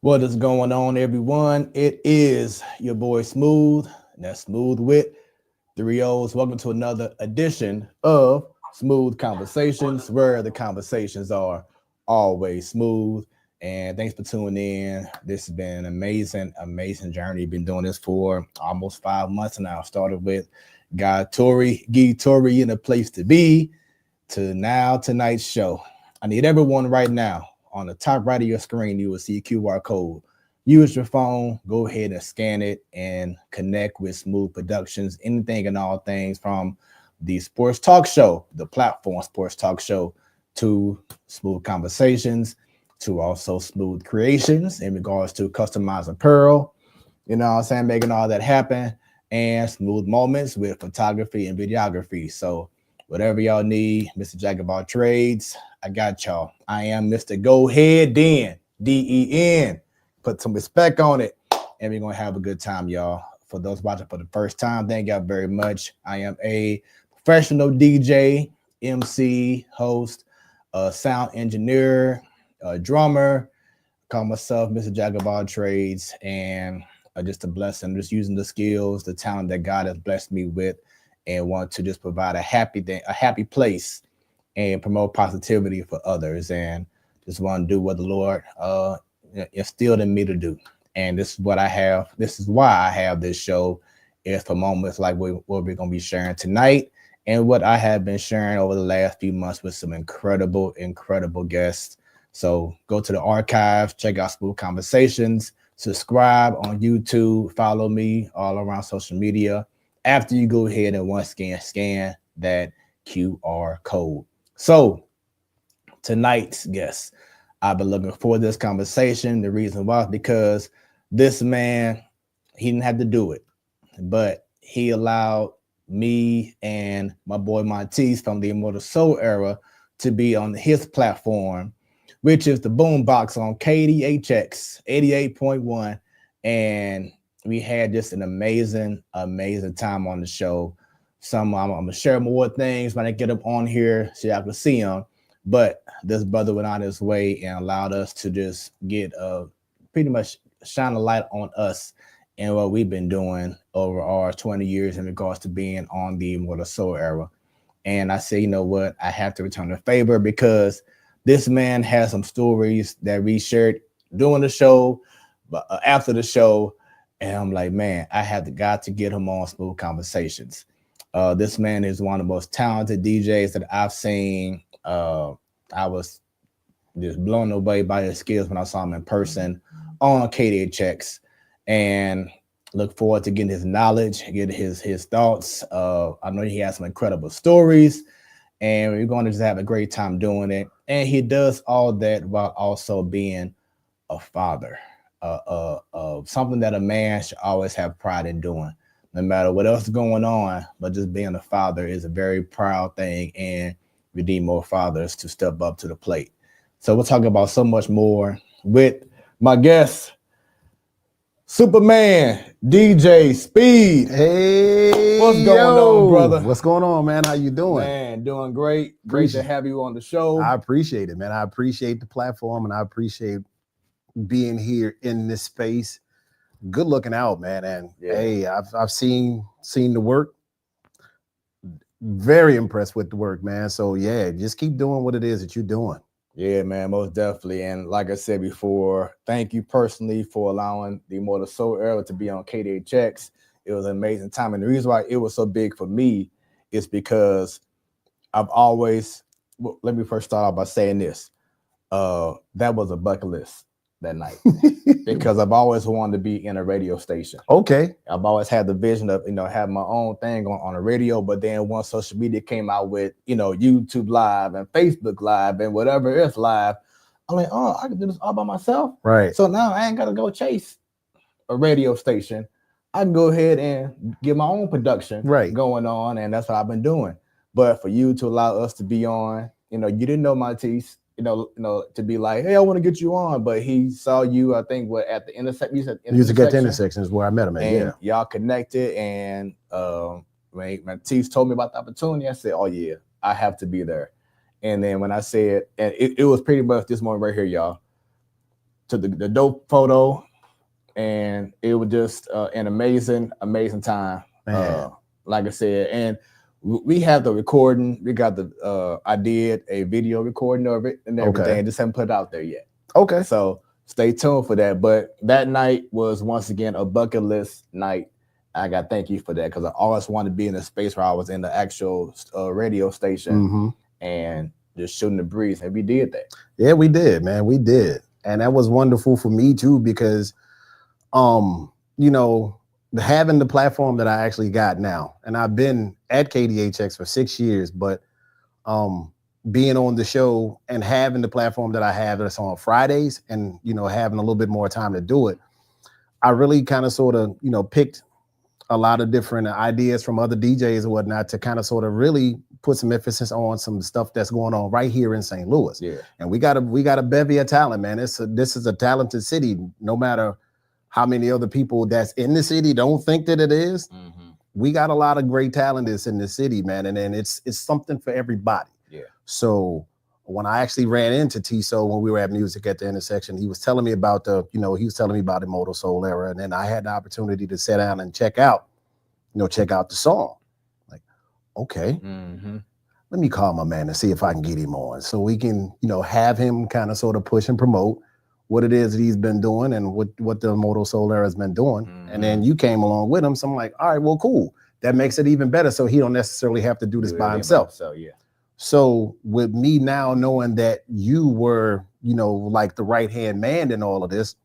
What is going on, everyone? It is your boy Smooth, and that's Smooth with three O's. Welcome to another edition of Smooth Conversations, where the conversations are always smooth. And thanks for tuning in. This has been an amazing journey. Been doing this for almost 5 months now. Started with Guy Tori in a place to be to now tonight's show. I need everyone right now on the top right of your screen. You will see a QR code. Use your phone, go ahead and scan it and connect with Smooth Productions, anything and all things from the sports talk show, the platform sports talk show, to Smooth Conversations, to also Smooth Creations in regards to customized apparel, you know what I'm saying, making all that happen, and Smooth Moments with photography and videography. So whatever y'all need, Mr. Jack of all trades, I got y'all. I am Mr. Go Ahead Den, DEN. Put some respect on it, and we're gonna have a good time, y'all. For those watching for the first time, thank y'all very much. I am a professional DJ, MC, host, sound engineer, drummer. Call myself Mr. Jack of all trades, and just a blessing. Just using the skills, the talent that God has blessed me with, and want to just provide a happy place, and promote positivity for others, and just want to do what the Lord instilled in me to do. And this is what I have. This is why I have this show, is for moments like what we're going to be sharing tonight, and what I have been sharing over the last few months with some incredible guests. So go to the archives, check out Smoooth Conversations, subscribe on YouTube, follow me all around social media. After you go ahead and once again scan that QR code. So tonight's guest, I've been looking forward to this conversation. The reason why is because this man, he didn't have to do it, but he allowed me and my boy Monteez from the Immortal Soul era to be on his platform, which is the Boombox on KDHX 88.1. And we had just an amazing time on the show. I'm gonna share more things when I get up on here so y'all can see him. But this brother went out his way and allowed us to just get pretty much shine a light on us and what we've been doing over our 20 years in regards to being on the Immortal Soul era. And I say, you know what, I have to return the favor, because this man has some stories that we shared during the show, but after the show. And I'm like, man, I have got to get him on Smooth Conversations. This man is one of the most talented DJs that I've seen. I was just blown away by his skills when I saw him in person on KDHX, and look forward to getting his knowledge, getting his thoughts. I know he has some incredible stories, and we're going to just have a great time doing it. And he does all that while also being a father, something that a man should always have pride in doing, no matter what else is going on. But just being a father is a very proud thing, and we need more fathers to step up to the plate. So we'll talk about so much more with my guest, Soopaman Dj Speed. Hey, what's going on, brother? What's going on, man? How you doing? Man, doing great. Great to have you on the show. I appreciate it, man. I appreciate the platform, and I appreciate being here in this space. Good looking out, man. And hey, I've seen the work. Very impressed with the work, man. So yeah, just keep doing what it is that you're doing. Yeah, man, most definitely. And like I said before, thank you personally for allowing the Immortal Soul era to be on KDHX. It was an amazing time. And the reason why it was so big for me is because I've always, let me first start off by saying this. That was a bucket list that night, because I've always wanted to be in a radio station. Okay. I've always had the vision of, having my own thing on a radio, but then once social media came out with, YouTube Live and Facebook Live and whatever else live, I'm like, oh, I can do this all by myself. Right. So now I ain't got to go chase a radio station. I can go ahead and get my own production going on, and that's what I've been doing. But for you to allow us to be on, you didn't know Monteez, to be like, hey, I want to get you on, but he saw you, I think, at the intersection. You said Music at the intersection is where I met him at. And y'all connected, and when Monteez told me about the opportunity, I said, oh yeah, I have to be there. And then when I said, and it was pretty much this moment right here, y'all. took the dope photo, and it was just an amazing time. Like I said, and we have the recording. We got the I did a video recording of it and everything. Okay. Just haven't put it out there yet. Okay. So stay tuned for that. But that night was once again a bucket list night. I got to thank you for that, because I always wanted to be in a space where I was in the actual radio station and just shooting the breeze, and we did that. Yeah, we did, man. We did, and that was wonderful for me too, because, you know, having the platform that I actually got now, and I've been at KDHX for 6 years, but being on the show and having the platform that I have that's on Fridays, and you know, having a little bit more time to do it, I really kind of sort of, you know, picked a lot of different ideas from other DJs and whatnot to kind of sort of really put some emphasis on some stuff that's going on right here in St. Louis. Yeah. And we got a bevy of talent, man. This is a talented city, no matter how many other people that's in the city don't think that it is. We got a lot of great talent that's in the city, man. And then it's something for everybody. Yeah. So when I actually ran into T-So when we were at Music at the Intersection, he was telling me about Immortal Soul Era. And then I had the opportunity to sit down and check out the song. Like, okay, let me call my man and see if I can get him on, so we can, you know, have him kind of sort of push and promote what it is that he's been doing and what the Immortal Soul Era has been doing. And then you came along with him. So I'm like, all right, well, cool. That makes it even better. So he don't necessarily have to do this by himself. So yeah. So with me now knowing that you were, you know, like the right-hand man in all of this,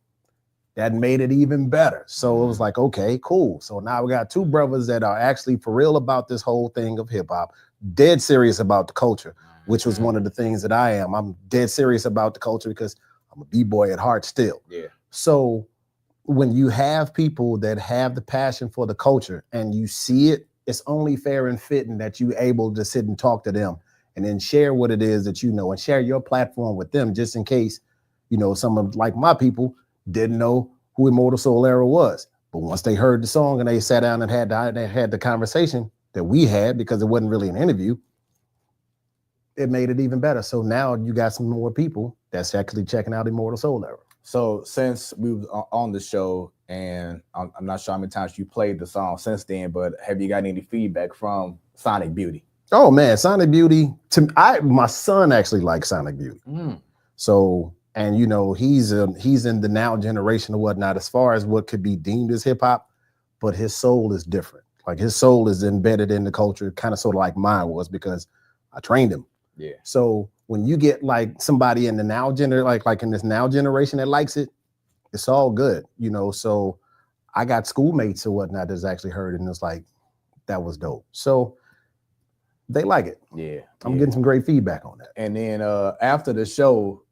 that made it even better. So it was like, okay, cool. So now we got two brothers that are actually for real about this whole thing of hip hop, dead serious about the culture, which was one of the things that I am. I'm dead serious about the culture because I'm a B-boy at heart still. Yeah. So when you have people that have the passion for the culture and you see it, it's only fair and fitting that you're able to sit and talk to them and then share what it is that you know and share your platform with them, just in case, you know, some of like my people didn't know who Immortal Soul Era was. But once they heard the song and they sat down and had the conversation that we had, because it wasn't really an interview, it made it even better. So now you got some more people that's actually checking out Immortal Soul Era. So since we were on the show, and I'm not sure how many times you played the song since then, but have you got any feedback from Sonic Beauty? Oh man, Sonic Beauty. My son actually likes Sonic Beauty. So, and you know, he's in the now generation or whatnot as far as what could be deemed as hip hop, but his soul is different. Like his soul is embedded in the culture, kind of sort of like mine was, because I trained him. Yeah. So when you get like somebody in the now like in this now generation that likes it, it's all good, you know. So I got schoolmates or whatnot that's actually heard it, and it's like, that was dope. So they like it. Yeah. I'm getting some great feedback on that. And then after the show,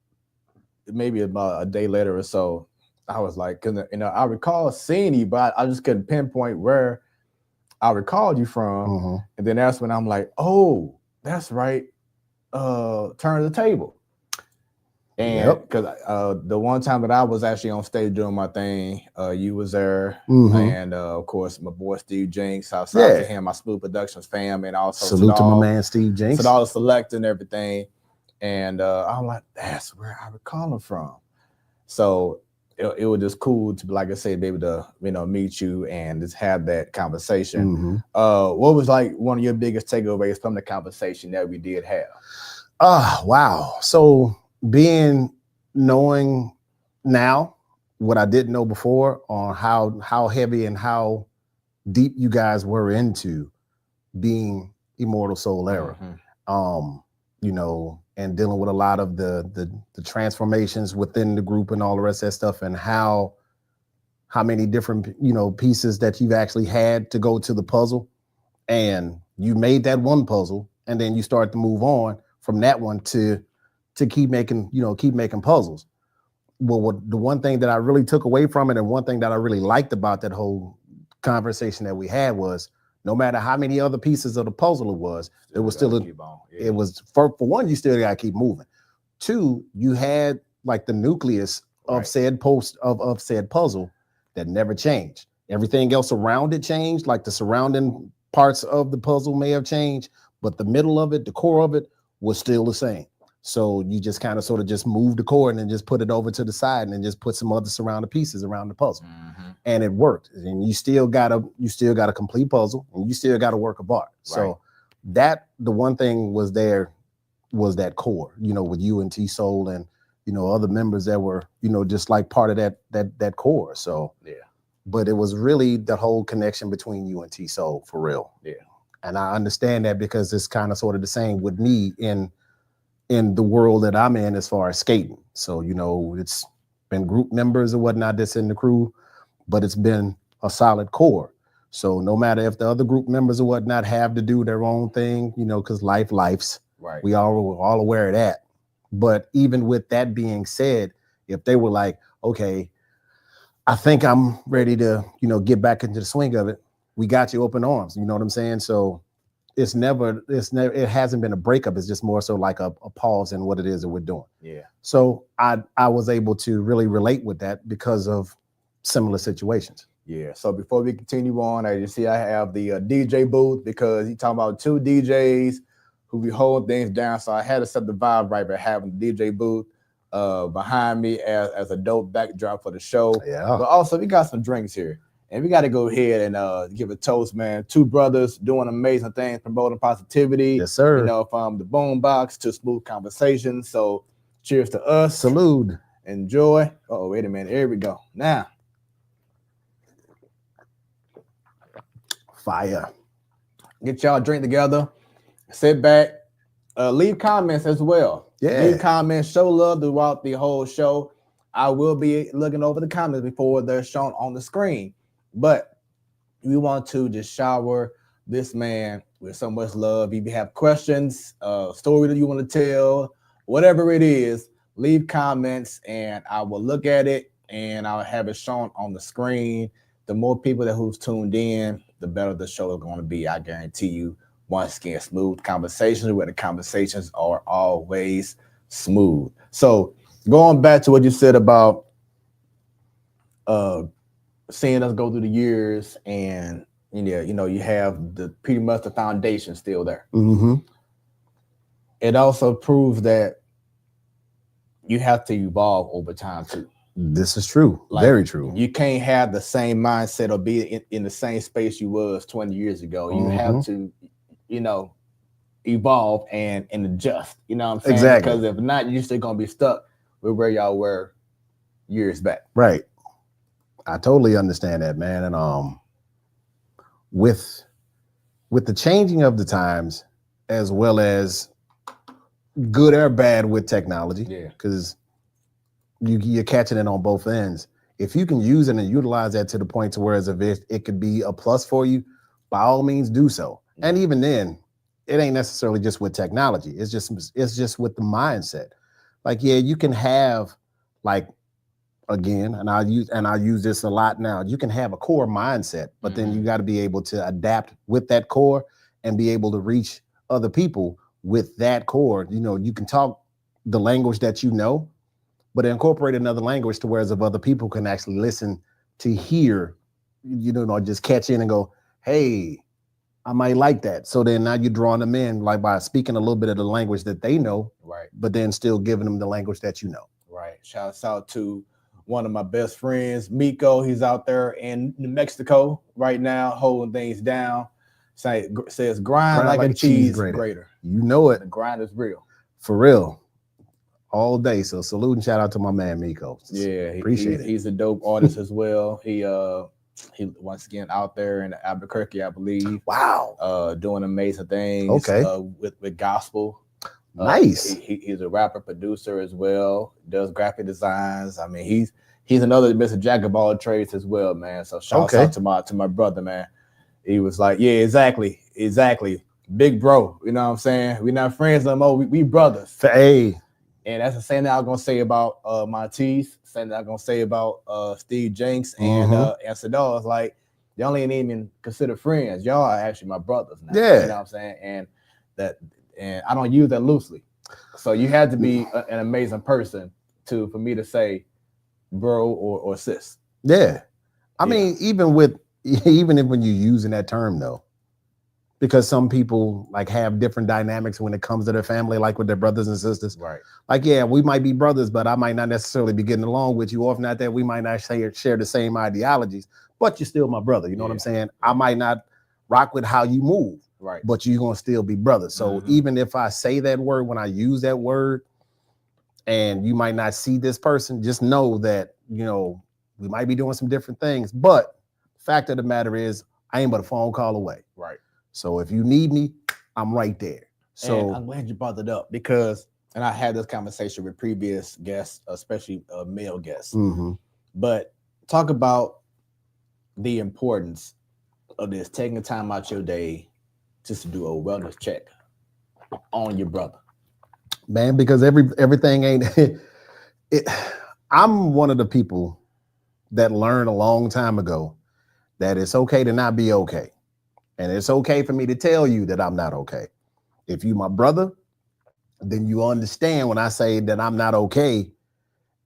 maybe about a day later or so, I was like, you know, I recall seeing you, but I just couldn't pinpoint where I recalled you from. And then that's when I'm like, oh, that's right. Turn the Table. And because the one time that I was actually on stage doing my thing, you was there, and of course my boy Steve Jinx. Shout out to him, my Smoooth Productions fam, and also salute to my man Steve Jinx. So all the select and everything, and I'm like, that's where I recall him from. So it was just cool to, like I said, be able to, you know, meet you and just have that conversation. What was like one of your biggest takeaways from the conversation that we did have? Wow. So knowing now what I didn't know before on how heavy and how deep you guys were into being Immortal Soul Era, you know, and dealing with a lot of the transformations within the group and all the rest of that stuff, and how many different, you know, pieces that you've actually had to go to the puzzle, and you made that one puzzle, and then you start to move on from that one to keep making puzzles. Well, the one thing that I really took away from it, and one thing that I really liked about that whole conversation that we had, was no matter how many other pieces of the puzzle it was still it was for one, you still gotta keep moving. Two, you had like the nucleus of said said puzzle that never changed. Everything else around it changed, like the surrounding parts of the puzzle may have changed, but the middle of it, the core of it, was still the same. So you just kind of sort of just move the chord and then just put it over to the side and then just put some other surrounding pieces around the puzzle. And it worked. And you still got a complete puzzle and you still got a work of art. Right. So that the one thing was that core, with you and T Soul and other members that were, just like part of that core. So yeah. But it was really the whole connection between you and T Soul for real. Yeah. And I understand that because it's kind of sort of the same with me in the world that I'm in as far as skating. So, it's been group members or whatnot that's in the crew, but it's been a solid core. So no matter if the other group members or whatnot have to do their own thing, because life's, right. We're all aware of that. But even with that being said, if they were like, okay, I think I'm ready to, get back into the swing of it, we got you open arms. You know what I'm saying? So it hasn't been a breakup. It's just more so like a pause in what it is that we're doing. Yeah. So I was able to really relate with that because of similar situations. Yeah. So before we continue on, as you see, I have the DJ booth because you talking about two DJs who be holding things down. So I had to set the vibe right by having the DJ booth behind me as a dope backdrop for the show. Yeah. But also we got some drinks here. And we got to go ahead and give a toast, man. Two brothers doing amazing things, promoting positivity. Yes, sir. From the boombox to Smoooth Conversations. So cheers to us. Salute. Enjoy. Oh, wait a minute. Here we go. Now. Fire. Get y'all drink together. Sit back. Leave comments as well. Yeah. Leave comments. Show love throughout the whole show. I will be looking over the comments before they're shown on the screen. But we want to just shower this man with so much love. If you have questions, story that you want to tell, whatever it is, leave comments and I will look at it and I'll have it shown on the screen. The more people who's tuned in, the better the show is going to be. I guarantee you. Once again, Smoooth Conversations, where the conversations are always smooth. So going back to what you said about seeing us go through the years, and you have the pretty much the foundation still there. Mm-hmm. It also proves that you have to evolve over time too. This is true. Very true. You can't have the same mindset or be in the same space you was 20 years ago. You have to, evolve and adjust. You know what I'm saying? Exactly. Because if not, you're still gonna be stuck with where y'all were years back. Right. I totally understand that, man. And with the changing of the times, as well as good or bad with technology, because you're catching it on both ends. If you can use it and utilize that to the point to where it could be a plus for you, by all means do so. And even then, it ain't necessarily just with technology. It's just with the mindset. You can have again, and I use this a lot now. You can have a core mindset, but then you got to be able to adapt with that core and be able to reach other people with that core. You can talk the language that but incorporate another language to whereas if other people can actually listen to hear, just catch in and go, hey, I might like that. So then now you're drawing them in by speaking a little bit of the language that they know, right? But then still giving them the language that you know. Right. Shouts out to one of my best friends, Miko. He's out there in New Mexico right now, holding things down. Says grind like a cheese grater. You know it. The grind is real. For real. All day. So salute and shout out to my man Miko. Yeah, appreciate it. He's a dope artist as well. He once again out there in Albuquerque, I believe. Wow. Doing amazing things. Okay. With gospel. Nice. He's a rapper, producer as well. Does graphic designs. I mean, he's another Mr. Jack of all trades as well, man. So shout out to my brother, man. He was like, yeah, exactly. Big bro. You know what I'm saying? We're not friends no more. We brothers. Hey. And that's the same thing I'm gonna say about Monteith, same thing I'm gonna say about Steve Jenks and Sadal. It's like y'all ain't even considered friends. Y'all are actually my brothers now. Yeah. You know what I'm saying? And I don't use that loosely. So you had to be an amazing person for me to say bro or sis. Yeah. I mean, even if when you're using that term though, because some people like have different dynamics when it comes to their family, like with their brothers and sisters. Right. Like, yeah, we might be brothers, but I might not necessarily be getting along with you, or if not that, we might not share the same ideologies, but you're still my brother. You know what I'm saying? I might not rock with how you move, right, but you're gonna still be brothers. So even if I say that word, when I use that word, and you might not see this person, just know that, you know, we might be doing some different things, but fact of the matter is, I ain't but a phone call away. Right. So if you need me, I'm right there. So and I'm glad you brought it up because, and I had this conversation with previous guests, especially male guests, but talk about the importance of this, taking time out your day just to do a wellness check on your brother. Man, because everything ain't it. I'm one of the people that learned a long time ago that it's okay to not be okay. And it's okay for me to tell you that I'm not okay. If you my brother, then you understand when I say that I'm not okay,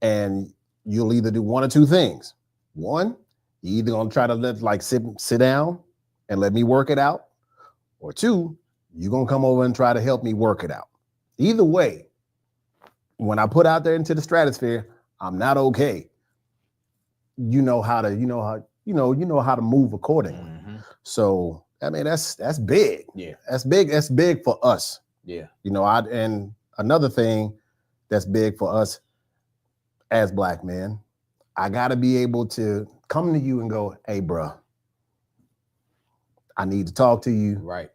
and you'll either do one or two things. One, you either gonna try to sit down and let me work it out, or two, you're gonna come over and try to help me work it out. Either way, when I put out there into the stratosphere, I'm not okay. You know how to move accordingly. So I mean that's big. Yeah, that's big. That's big for us. Yeah, you know. And another thing that's big for us as Black men, I gotta be able to come to you and go, "Hey, bro, I need to talk to you. Right.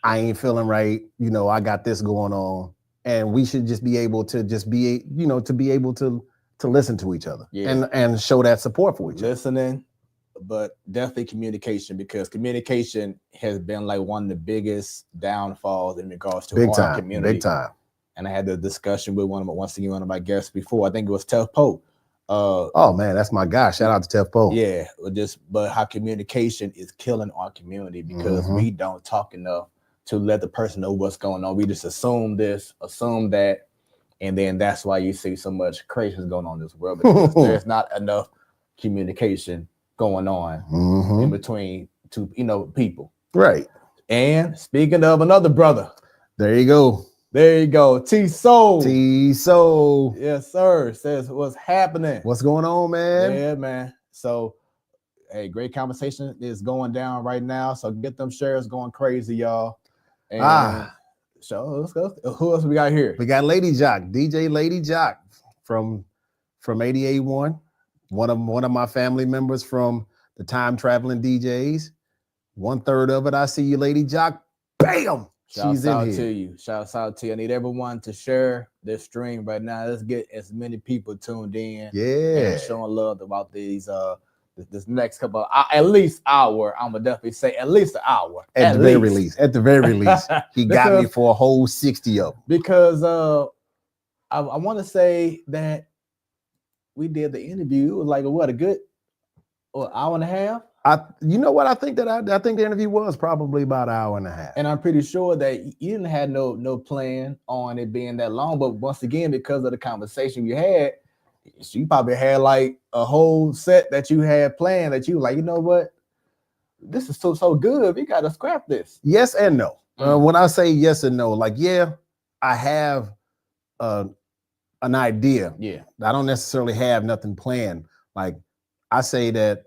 I ain't feeling right. You know, I got this going on." And we should just be able to be able to listen to each other and show that support for each other. Listening, but definitely communication, because communication has been like one of the biggest downfalls in regards to our community. Big time. And I had the discussion with one of my guests before. I think it was Tough Poe. Oh man, that's my guy. Shout out to Tough Poe. Yeah, but how communication is killing our community because we don't talk enough to let the person know what's going on. We just assume this, assume that, and then that's why you see so much craziness going on in this world, because there's not enough communication going on in between two, people. Right. And speaking of another brother, there you go. T-Soul. T-Soul. Yes, sir. Says what's happening. What's going on, man? Yeah, man. So, hey, great conversation is going down right now. So get them shares going crazy, y'all. And so let's go. Who else we got here? We got Lady Jock, DJ Lady Jock from 88.1. One of my family members from the Time Traveling DJs. 1/3 of it. I see you, Lady Jock. Bam! Shouts out to you. Shouts out to you. I need everyone to share this stream right now. Let's get as many people tuned in. Yeah. And showing love about these this next couple at least hour. I'm gonna definitely say at least an hour. At the very least. He got me for a whole 60 of them. Because I want to say that we did the interview. It was like a good hour and a half. You know what? I think the interview was probably about an hour and a half. And I'm pretty sure that you didn't have no plan on it being that long. But once again, because of the conversation you had, you probably had like a whole set that you had planned that you were like, you know what? This is so good. We got to scrap this. Yes and no. When I say yes and no, like, yeah, I have an idea. Yeah. I don't necessarily have nothing planned. Like I say that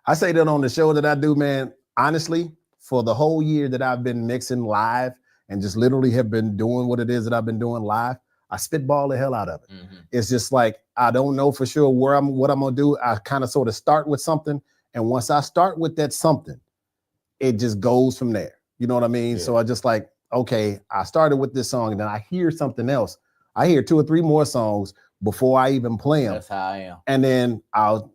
I say that on the show that I do, man, honestly, for the whole year that I've been mixing live and just literally have been doing what it is that I've been doing live, I spitball the hell out of it. It's just like, I don't know for sure what I'm going to do. I kind of sort of start with something. And once I start with that something, it just goes from there. You know what I mean? Yeah. So I just like, okay, I started with this song and then I hear something else. I hear 2 or 3 more songs before I even play them. That's how I am. And then I'll,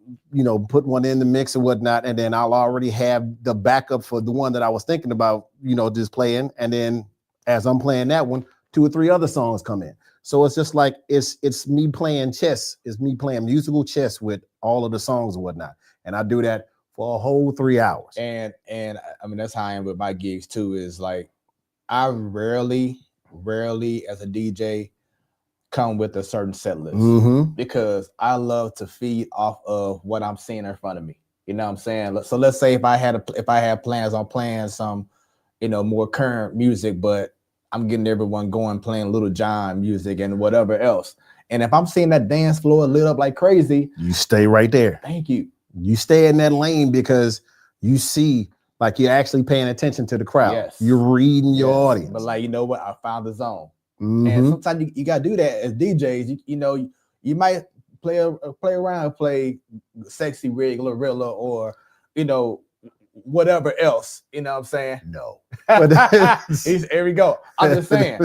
put one in the mix or whatnot. And then I'll already have the backup for the one that I was thinking about, just playing. And then as I'm playing that one, 2 or 3 other songs come in. So it's just like, it's me playing chess. It's me playing musical chess with all of the songs and whatnot. And I do that for a whole 3 hours. And I mean, that's how I am with my gigs too, is like, I rarely as a DJ come with a certain set list because I love to feed off of what I'm seeing in front of me. You know what I'm saying? So let's say if I had plans on playing some, more current music, but I'm getting everyone going playing Little John music and whatever else. And if I'm seeing that dance floor lit up like crazy, you stay right there. Thank you. You stay in that lane because you see, like, you're actually paying attention to the crowd. Yes. You're reading your audience. But like, you know what? I found the zone. Mm-hmm. And sometimes you got to do that as DJs. You might play around, play Sexy Red, Glorilla, or, whatever else. You know what I'm saying? No. Here we go. I'm just saying,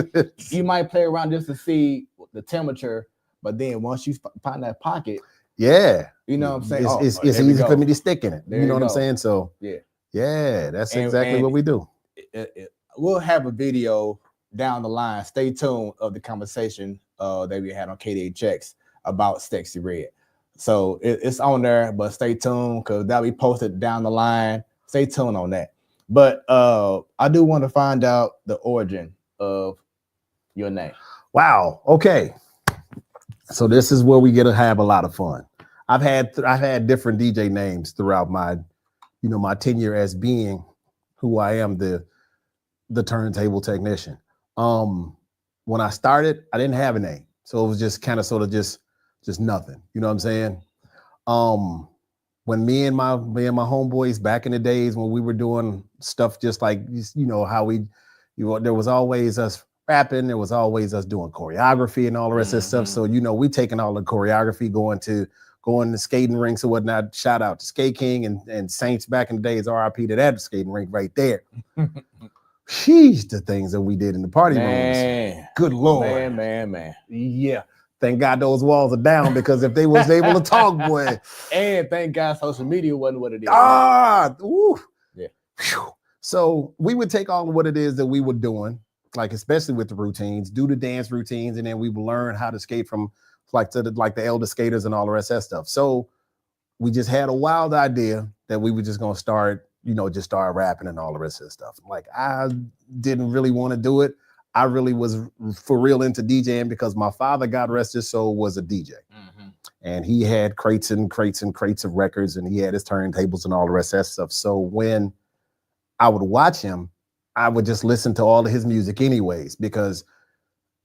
you might play around just to see the temperature, but then once you find that pocket, yeah, you know what I'm saying? It's easy for me to stick in it. You know what I'm saying? So yeah, that's exactly what we do. We'll have a video down the line. Stay tuned of the conversation that we had on KDHX about Sexy Red. So it's on there, but stay tuned because that'll be posted down the line. Stay tuned on that. But I do want to find out the origin of your name. Wow. Okay. So this is where we get to have a lot of fun. I've had different DJ names throughout my tenure as being who I am, the turntable technician. When I started, I didn't have a name, so it was just kind of sort of just nothing. You know what I'm saying? When me and my homeboys back in the days when we were doing stuff just like how there was always us rapping, there was always us doing choreography and all the rest of that stuff. So we taking all the choreography, going to skating rinks or whatnot. Shout out to Skate King and Saints back in the days. RIP to that skating rink right there. Sheesh, the things that we did in the party rooms. Good Lord. Man. Yeah. Thank God those walls are down, because if they was able to talk, boy. And thank God social media wasn't what it is. Ooh. Yeah. Whew. So we would take all of what it is that we were doing, like especially with the routines, do the dance routines, and then we would learn how to skate from the elder skaters and all the rest of that stuff. So we just had a wild idea that we were just gonna start rapping and all the rest of that stuff. Like, I didn't really want to do it. I really was for real into DJing because my father, God rest his soul, was a DJ. Mm-hmm. And he had crates and crates and crates of records, and he had his turntables and all the rest of that stuff. So when I would watch him, I would just listen to all of his music anyways, because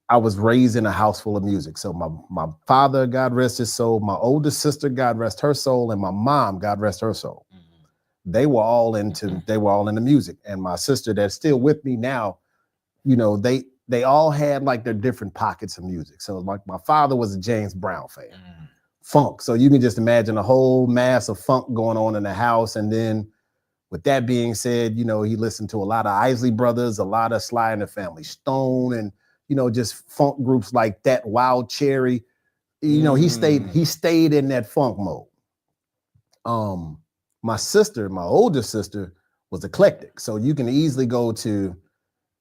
I was raised in a house full of music. So my father, God rest his soul, my oldest sister, God rest her soul, and my mom, God rest her soul. Mm-hmm. They were all into music. And my sister that's still with me now, they all had like their different pockets of music. So like my father was a James Brown fan, funk. So you can just imagine a whole mass of funk going on in the house. And then with that being said, he listened to a lot of Isley Brothers, a lot of Sly and the Family Stone, and just funk groups like that, Wild Cherry. He stayed in that funk mode. My older sister was eclectic. So you can easily go to,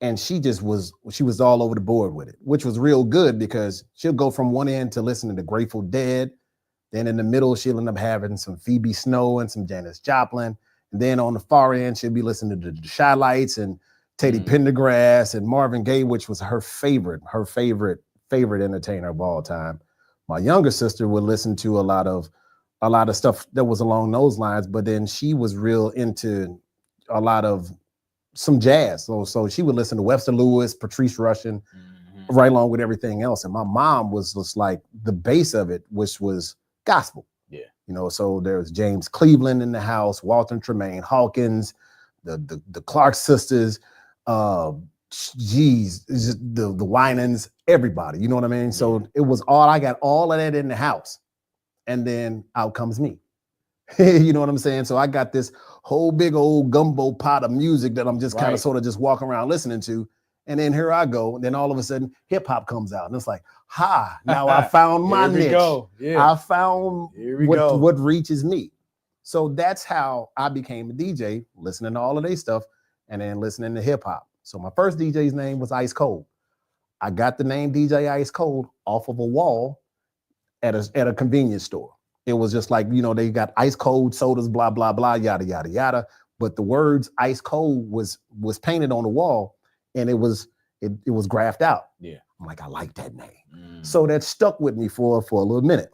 and she was all over the board with it, which was real good because she'll go from one end to listening to Grateful Dead. Then in the middle, she'll end up having some Phoebe Snow and some Janis Joplin. And then on the far end, she'll be listening to the Shy Lights and Teddy Pendergrass and Marvin Gaye, which was her favorite entertainer of all time. My younger sister would listen to a lot of stuff that was along those lines, but then she was real into a lot of some jazz. So she would listen to Webster Lewis, Patrice Rushen, right along with everything else. And my mom was just like the base of it, which was gospel. Yeah. So there's James Cleveland in the house, Walter Tremaine Hawkins, the Clark sisters, the Winans, everybody, you know what I mean? So it was I got all of that in the house. And then out comes me. You know what I'm saying? So I got this whole big old gumbo pot of music that I'm just kind of sort of just walking around listening to. And then here I go. And then all of a sudden, hip hop comes out. And it's like, now I found my niche. Yeah. I found what reaches me. So that's how I became a DJ, listening to all of their stuff and then listening to hip hop. So my first DJ's name was Ice Cold. I got the name DJ Ice Cold off of a wall at a convenience store. It was just like, they got ice cold sodas, blah, blah, blah, yada, yada, yada. But the words ice cold was painted on the wall, and it was graphed out. Yeah. I'm like, I like that name. So that stuck with me for a little minute.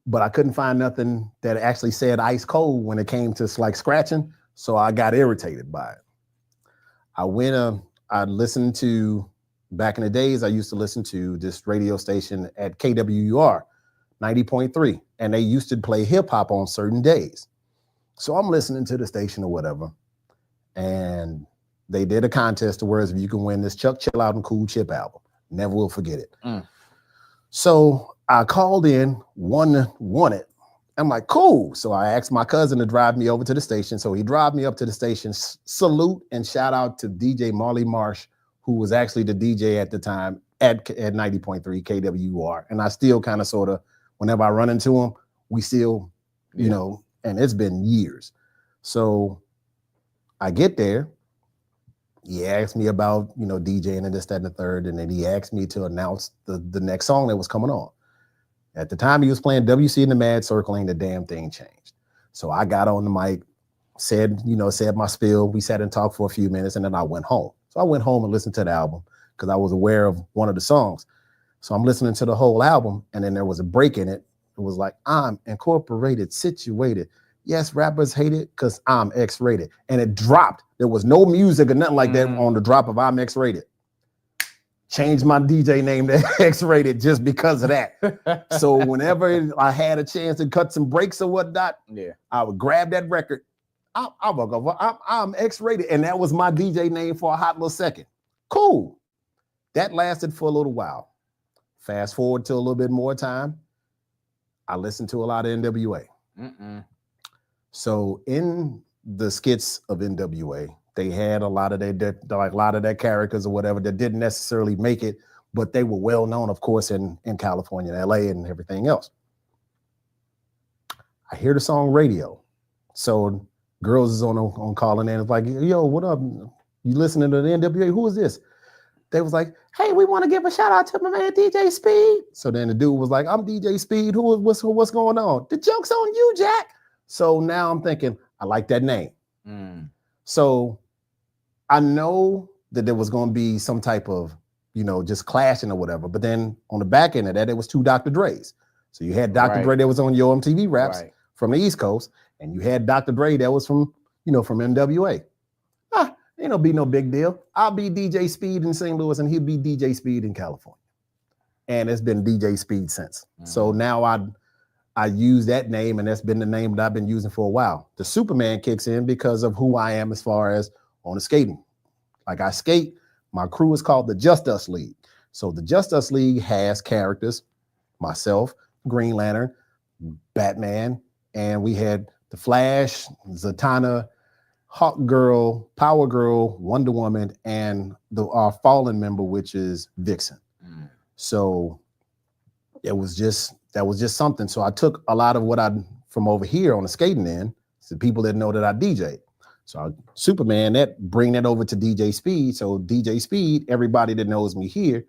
but I couldn't find nothing that actually said ice cold when it came to like scratching. So I got irritated by it. I listened to, back in the days, I used to listen to this radio station at KWUR 90.3, and they used to play hip hop on certain days. So I'm listening to the station or whatever, and they did a contest to where if you can win this Chuck Chill Out and Cool Chip album. Never will forget it. So I called in, won it. I'm like, cool. So I asked my cousin to drive me over to the station. So he drive me up to the station. Salute and shout out to DJ Marley Marsh, who was actually the DJ at the time at 90.3 KWUR. And I still kind of sort of, whenever I run into him, we still, you know, and it's been years. So I get there. He asked me about, you know, DJing and this, that, and the third. And then he asked me to announce the next song that was coming on. At the time he was playing WC and the Mad Circle, Ain't the Damn Thing Changed. So I got on the mic, said my spiel. We sat and talked for a few minutes, and then I went home. So I went home and listened to the album because I was aware of one of the songs. So I'm listening to the whole album, and then there was a break in it. It was like, I'm incorporated, situated. Yes, rappers hate it because I'm X-rated. And it dropped. There was no music or nothing like that on the drop of I'm X-rated. Changed my DJ name to X-rated just because of that. So whenever I had a chance to cut some breaks or whatnot, I would grab that record. I'm X-rated. And that was my DJ name for a hot little second. Cool. That lasted for a little while. Fast forward to a little bit more time. I listened to a lot of NWA. So in the skits of NWA, they had a lot of their characters or whatever that didn't necessarily make it, but they were well known, of course, in California and LA and everything else. I hear the song Radio. So girls is on calling in. It's like, yo, what up? You listening to the NWA? Who is this? They was like, hey, we want to give a shout out to my man DJ Speed. So then the dude was like, I'm DJ Speed. What's going on? The joke's on you, Jack. So now I'm thinking, I like that name. So I know that there was going to be some type of, you know, just clashing or whatever. But then on the back end of that, it was two Dr. Dre's. So you had Dr. Dre that was on Yo MTV Raps from the East Coast, and you had Dr. Dre that was from, you know, from NWA. Ain't no be no big deal. I'll be DJ Speed in St. Louis, and he'll be DJ Speed in California. And it's been DJ Speed since. So now I use that name, and that's been the name that I've been using for a while. The Soopaman kicks in because of who I am as far as on the skating. Like I skate, my crew is called the Just Us League. So the Just Us League has characters, myself, Green Lantern, Batman, and we had the Flash, Zatanna, Hawk Girl, Power Girl, Wonder Woman, and our fallen member, which is Vixen. So that was just something. So I took a lot of what from over here on the skating end, to people that know that I DJ. So Soopaman, bring that over to DJ Speed. So DJ Speed, everybody that knows me here,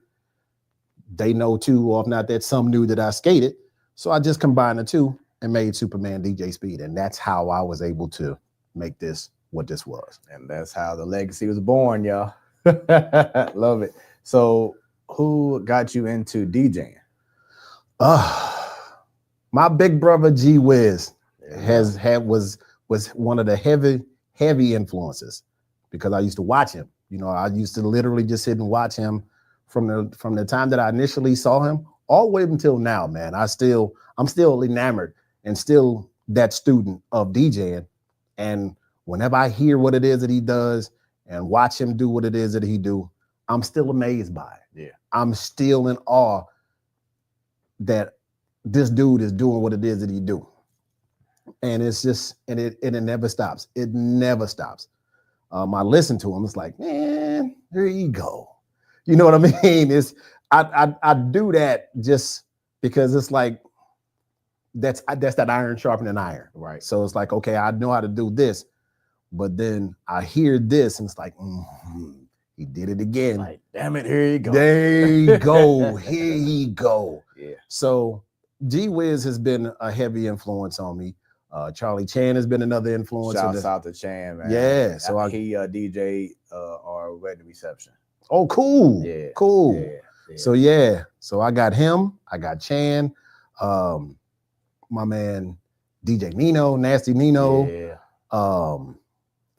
they know too, or if not that some knew that I skated. So I just combined the two and made Soopaman DJ Speed. And that's how I was able to make this what this was. And that's how the legacy was born, y'all. Love it. So who got you into DJing? My big brother G Wiz was one of the heavy influences, because I used to watch him. You know, I used to literally just sit and watch him from the time that I initially saw him all the way until now, man. I'm still enamored and still that student of DJing. And whenever I hear what it is that he does and watch him do what it is that he do, I'm still amazed by it. Yeah. I'm still in awe that this dude is doing what it is that he do. And it's just, and it never stops. It never stops. I listen to him, it's like, man, here you go. You know what I mean? I do that just because it's like, that's that iron sharpening iron. Right. So it's like, okay, I know how to do this, but then I hear this and it's like, he did it again. Like, damn it, here you go. There you go. Here you go. Yeah. So G Wiz has been a heavy influence on me. Charlie Chan has been another influence. Shouts out to Chan, man. Yeah. So he DJ our wedding reception. Oh, cool. Yeah. Cool. Yeah. So yeah. So I got him. I got Chan. my man DJ Nino, Nasty Nino,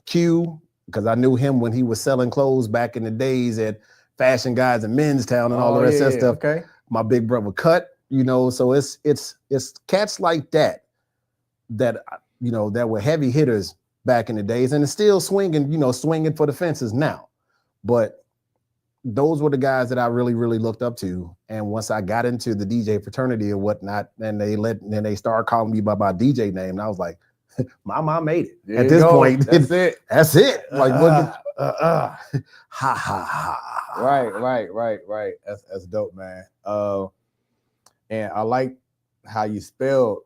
Q, because I knew him when he was selling clothes back in the days at Fashion Guys and Men's Town and all the rest of that stuff. Okay. My big brother Cut, you know, so it's cats like that you know, that were heavy hitters back in the days, and it's still swinging, you know, swinging for the fences now. But those were the guys that I really, really looked up to. And once I got into the DJ fraternity and whatnot, then they started calling me by my DJ name, and I was like, my mom made it. There At you this go. point, That's it. That's it. Like ha ha. Right. That's dope, man. And I like how you spelled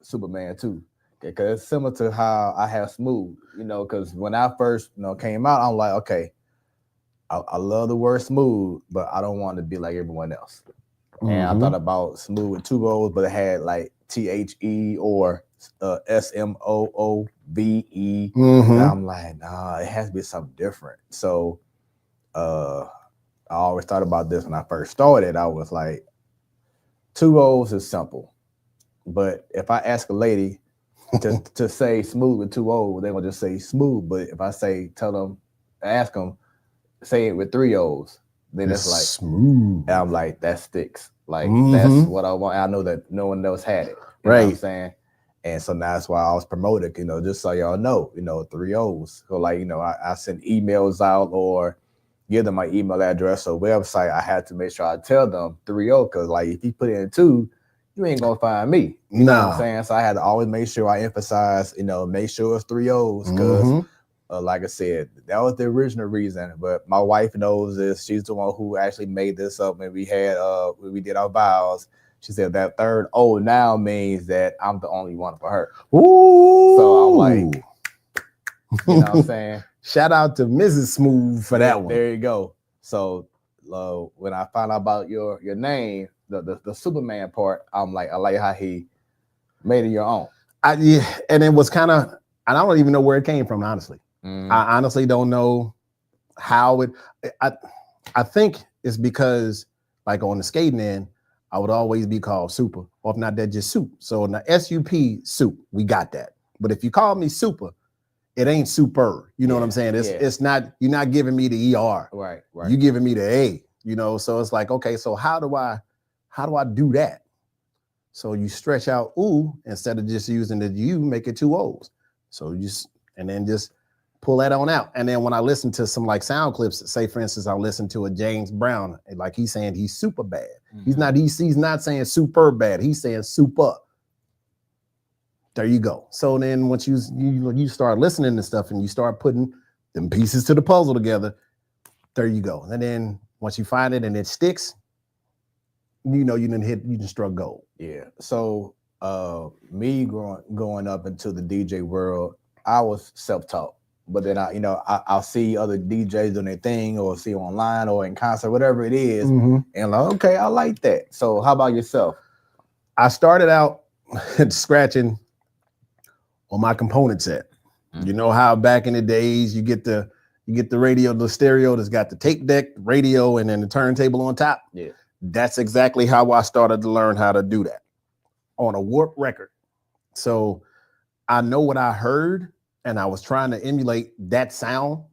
Soopaman too, because it's similar to how I have Smooth. You know, because when I first came out, I'm like, okay, I love the word smooth, but I don't want to be like everyone else. And I thought about smooth with 2 O's, but it had like THE or SMOOVE. And I'm like, nah, it has to be something different. So I always thought about this when I first started. I was like, 2 O's is simple. But if I ask a lady to say smooth with 2 O's, they're gonna just say smooth. But if I ask them, say it with 3 O's, then it's like smooth. And I'm like, that sticks. Like that's what I want. I know that no one else had it. You know what I'm saying? And so now that's why I was promoted, just so y'all know, 3 O's. So like, I send emails out or give them my email address or website. I had to make sure I tell them 3 O, because like if you put in 2, you ain't gonna find me. You know what I'm saying? So I had to always make sure I emphasize, make sure it's 3 O's, because like I said, that was the original reason. But my wife knows this. She's the one who actually made this up when we did our vows. She said that 3rd O now means that I'm the only one for her. Ooh. So I'm like, you know what I'm saying? Shout out to Mrs. Smooth for that one. There you go. So when I found out about your name, the Superman part, I'm like, I like how he made it your own. And it was kind of, I don't even know where it came from, honestly. I honestly don't know how I think it's because, like, on the skating end, I would always be called Super, or if not that, just Soup. So in the SUP, Soup, we got that. But if you call me Super, it ain't super. You know what I'm saying? It's not, you're not giving me the ER. Right. You giving me the A, so it's like, okay, so how do I do that? So you stretch out ooh instead of just using the U, make it 2 O's. So and then just pull that on out. And then when I listen to some like sound clips, say for instance, I listen to a James Brown, and like he's saying he's super bad. He's not saying super bad. He's saying super. There you go. So then once you start listening to stuff and you start putting them pieces to the puzzle together, there you go. And then once you find it and it sticks, you done struck gold. Yeah. So me going up into the DJ world, I was self-taught. But then I'll see other DJs doing their thing, or see online or in concert, whatever it is, and like, okay, I like that. So how about yourself? I started out scratching on my component set. You know how back in the days you get the radio, the stereo that's got the tape deck, the radio, and then the turntable on top. Yeah, that's exactly how I started to learn how to do that on a warp record. So I know what I heard, and I was trying to emulate that sound.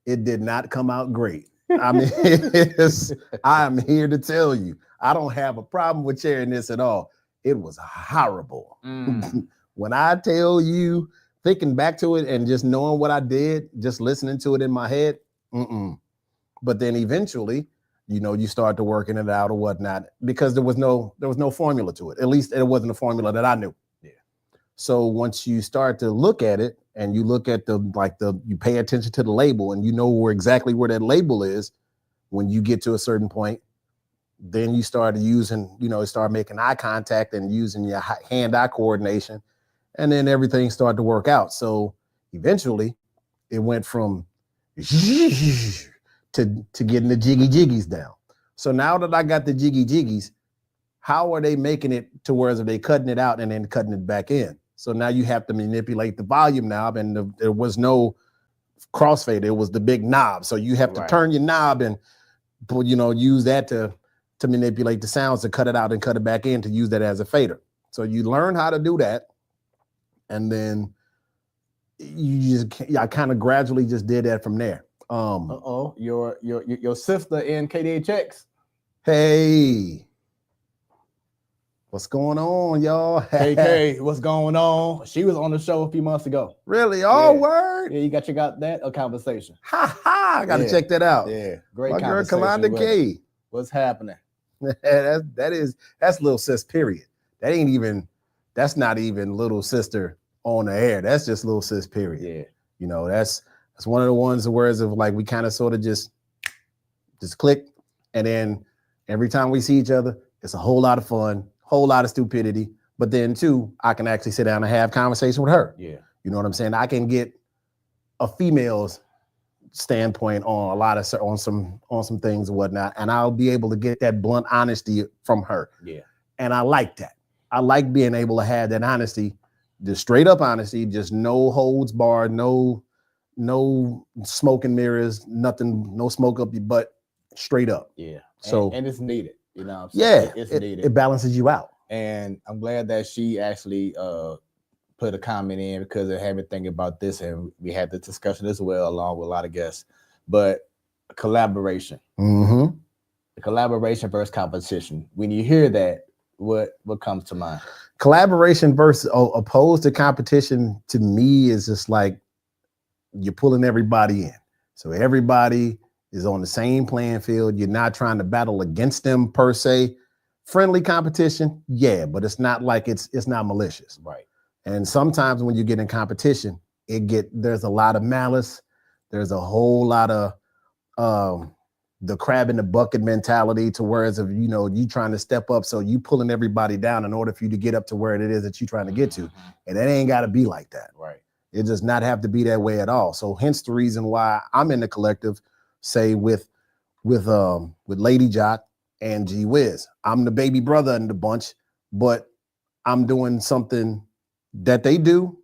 It did not come out great. I mean, I'm here to tell you, I don't have a problem with sharing this at all. It was horrible. When I tell you, thinking back to it and just knowing what I did, just listening to it in my head, But then eventually, you start to working it out or whatnot, because there was no formula to it. At least it wasn't a formula that I knew. So once you start to look at it and you look at you pay attention to the label and you know exactly where that label is, when you get to a certain point, then you start using, start making eye contact and using your hand-eye coordination, and then everything started to work out. So eventually it went from to getting the jiggy jiggies down. So now that I got the jiggy jiggies, how are they making it to where they cutting it out and then cutting it back in? So now you have to manipulate the volume knob, and there was no crossfade. It was the big knob. So you have to turn your knob and use that to manipulate the sounds, to cut it out and cut it back in, to use that as a fader. So you learn how to do that, and then I kind of gradually just did that from there. Your sister in KDHX. Hey, what's going on, y'all? KK, what's going on? She was on the show a few months ago. Really? Oh, word. Yeah, you got that a conversation. Ha ha! I got to check that out. Yeah, great My girl, conversation. Kalanda K. What's happening? That's little sis. Period. That's not even little sister on the air. That's just little sis. Period. Yeah. You know, that's one of the ones the words of like we kind of sort of just click, and then every time we see each other, it's a whole lot of fun, whole lot of stupidity. But then too, I can actually sit down and have conversation with her. Yeah. You know what I'm saying? I can get a female's standpoint on a lot of on some things and whatnot, and I'll be able to get that blunt honesty from her. Yeah. And I like that. I like being able to have that honesty, the straight up honesty, just no holds barred, no smoke and mirrors, nothing, no smoke up your butt, straight up. Yeah. So and it's needed, you know what I'm saying? Yeah, it's needed. It balances you out. And I'm glad that she actually put a comment in, because I had been thinking about this, and we had the discussion as well along with a lot of guests. But collaboration. Mm-hmm. The collaboration versus competition. When you hear that, what comes to mind? Collaboration versus opposed to competition to me is just like you're pulling everybody in. So everybody is on the same playing field. You're not trying to battle against them per se. Friendly competition, yeah, but it's not like it's not malicious. Right. And sometimes when you get in competition, there's a lot of malice. There's a whole lot of the crab in the bucket mentality, to whereas of, you trying to step up. So you pulling everybody down in order for you to get up to where it is that you're trying to get to. Mm-hmm. And it ain't got to be like that. Right. It does not have to be that way at all. So hence the reason why I'm in the collective, say with Lady Jock and G Wiz. I'm the baby brother in the bunch, but I'm doing something that they do,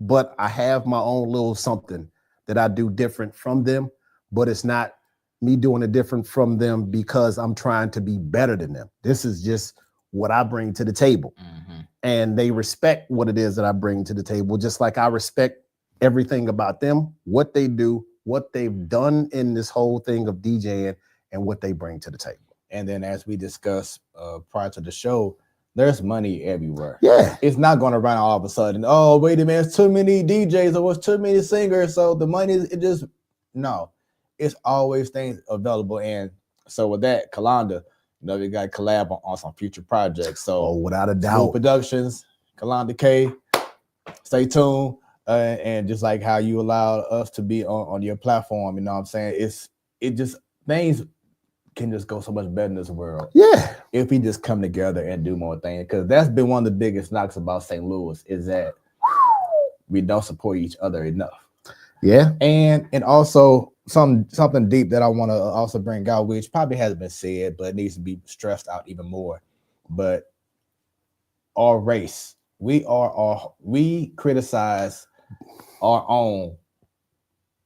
but I have my own little something that I do different from them, but it's not me doing it different from them because I'm trying to be better than them. This is just what I bring to the table. Mm-hmm. And they respect what it is that I bring to the table, just like I respect everything about them, what they do, what they've done in this whole thing of DJing, and what they bring to the table. And then, as we discussed prior to the show, there's money everywhere. Yeah. It's not going to run all of a sudden. Oh, wait a minute, it's too many DJs or it's too many singers, so the money, no. It's always things available. And so with that, Kalanda, we got to collab on some future projects. So without a doubt. Smoooth Productions, Kalanda K, stay tuned. And just like how you allowed us to be on your platform, you know what I'm saying? Things can just go so much better in this world. Yeah. If we just come together and do more things. Because that's been one of the biggest knocks about St. Louis, is that we don't support each other enough. Yeah. And also something deep that I want to also bring out, which probably hasn't been said, but it needs to be stressed out even more. But our race, we criticize our own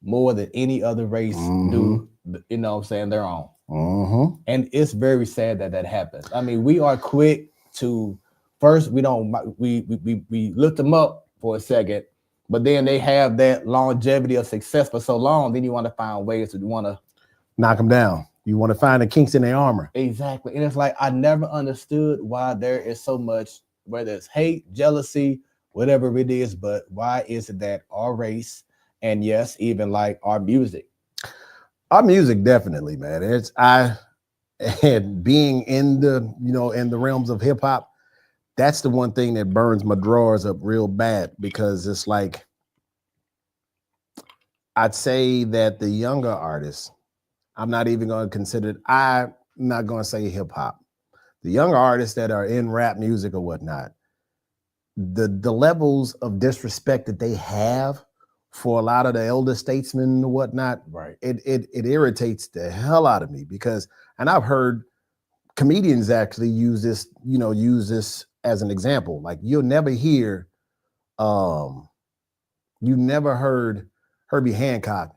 more than any other race do, you know what I'm saying, their own. Mm-hmm. And it's very sad that happens. I mean, we are quick to first, we lift them up for a second, but then they have that longevity of success for so long, then you want to find ways to want to knock them down. You want to find the kinks in their armor. Exactly. And it's like, I never understood why there is so much, whether it's hate, jealousy, whatever it is, but why is it that our race, and yes, even like our music definitely, man. And being in the realms of hip hop, that's the one thing that burns my drawers up real bad, because it's like, I'd say that the younger artists, I'm not even going to consider it. I'm not going to say hip hop. The younger artists that are in rap music or whatnot, the levels of disrespect that they have for a lot of the elder statesmen and whatnot, right? It irritates the hell out of me, because, and I've heard comedians actually use this as an example. Like, you'll never hear, you never heard Herbie Hancock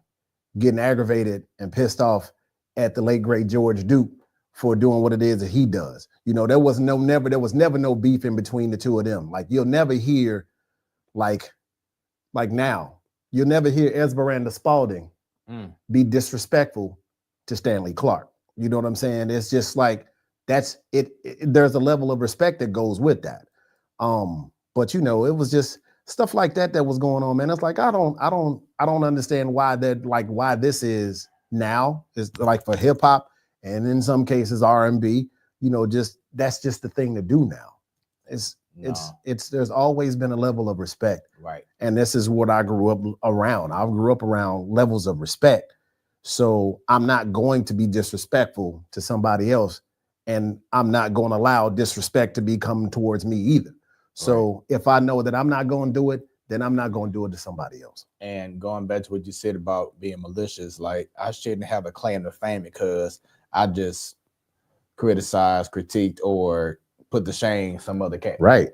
getting aggravated and pissed off at the late great George Duke for doing what it is that he does. You know, there was never no beef in between the two of them. Like you'll never hear like now, you'll never hear Esmeralda Spalding be disrespectful to Stanley Clark. You know what I'm saying? It's just like that's it, there's a level of respect that goes with that. But you know, it was just stuff like that was going on, man. It's like I don't understand why why this is now is like for hip hop and in some cases R&B. You know, that's just the thing to do now. There's always been a level of respect, right? And this is what I grew up around. I grew up around levels of respect. So I'm not going to be disrespectful to somebody else, and I'm not going to allow disrespect to be coming towards me either. So if I know that I'm not going to do it, then I'm not going to do it to somebody else. And going back to what you said about being malicious, like I shouldn't have a claim to fame because I just criticized, critiqued, or put to shame some other cat. Right.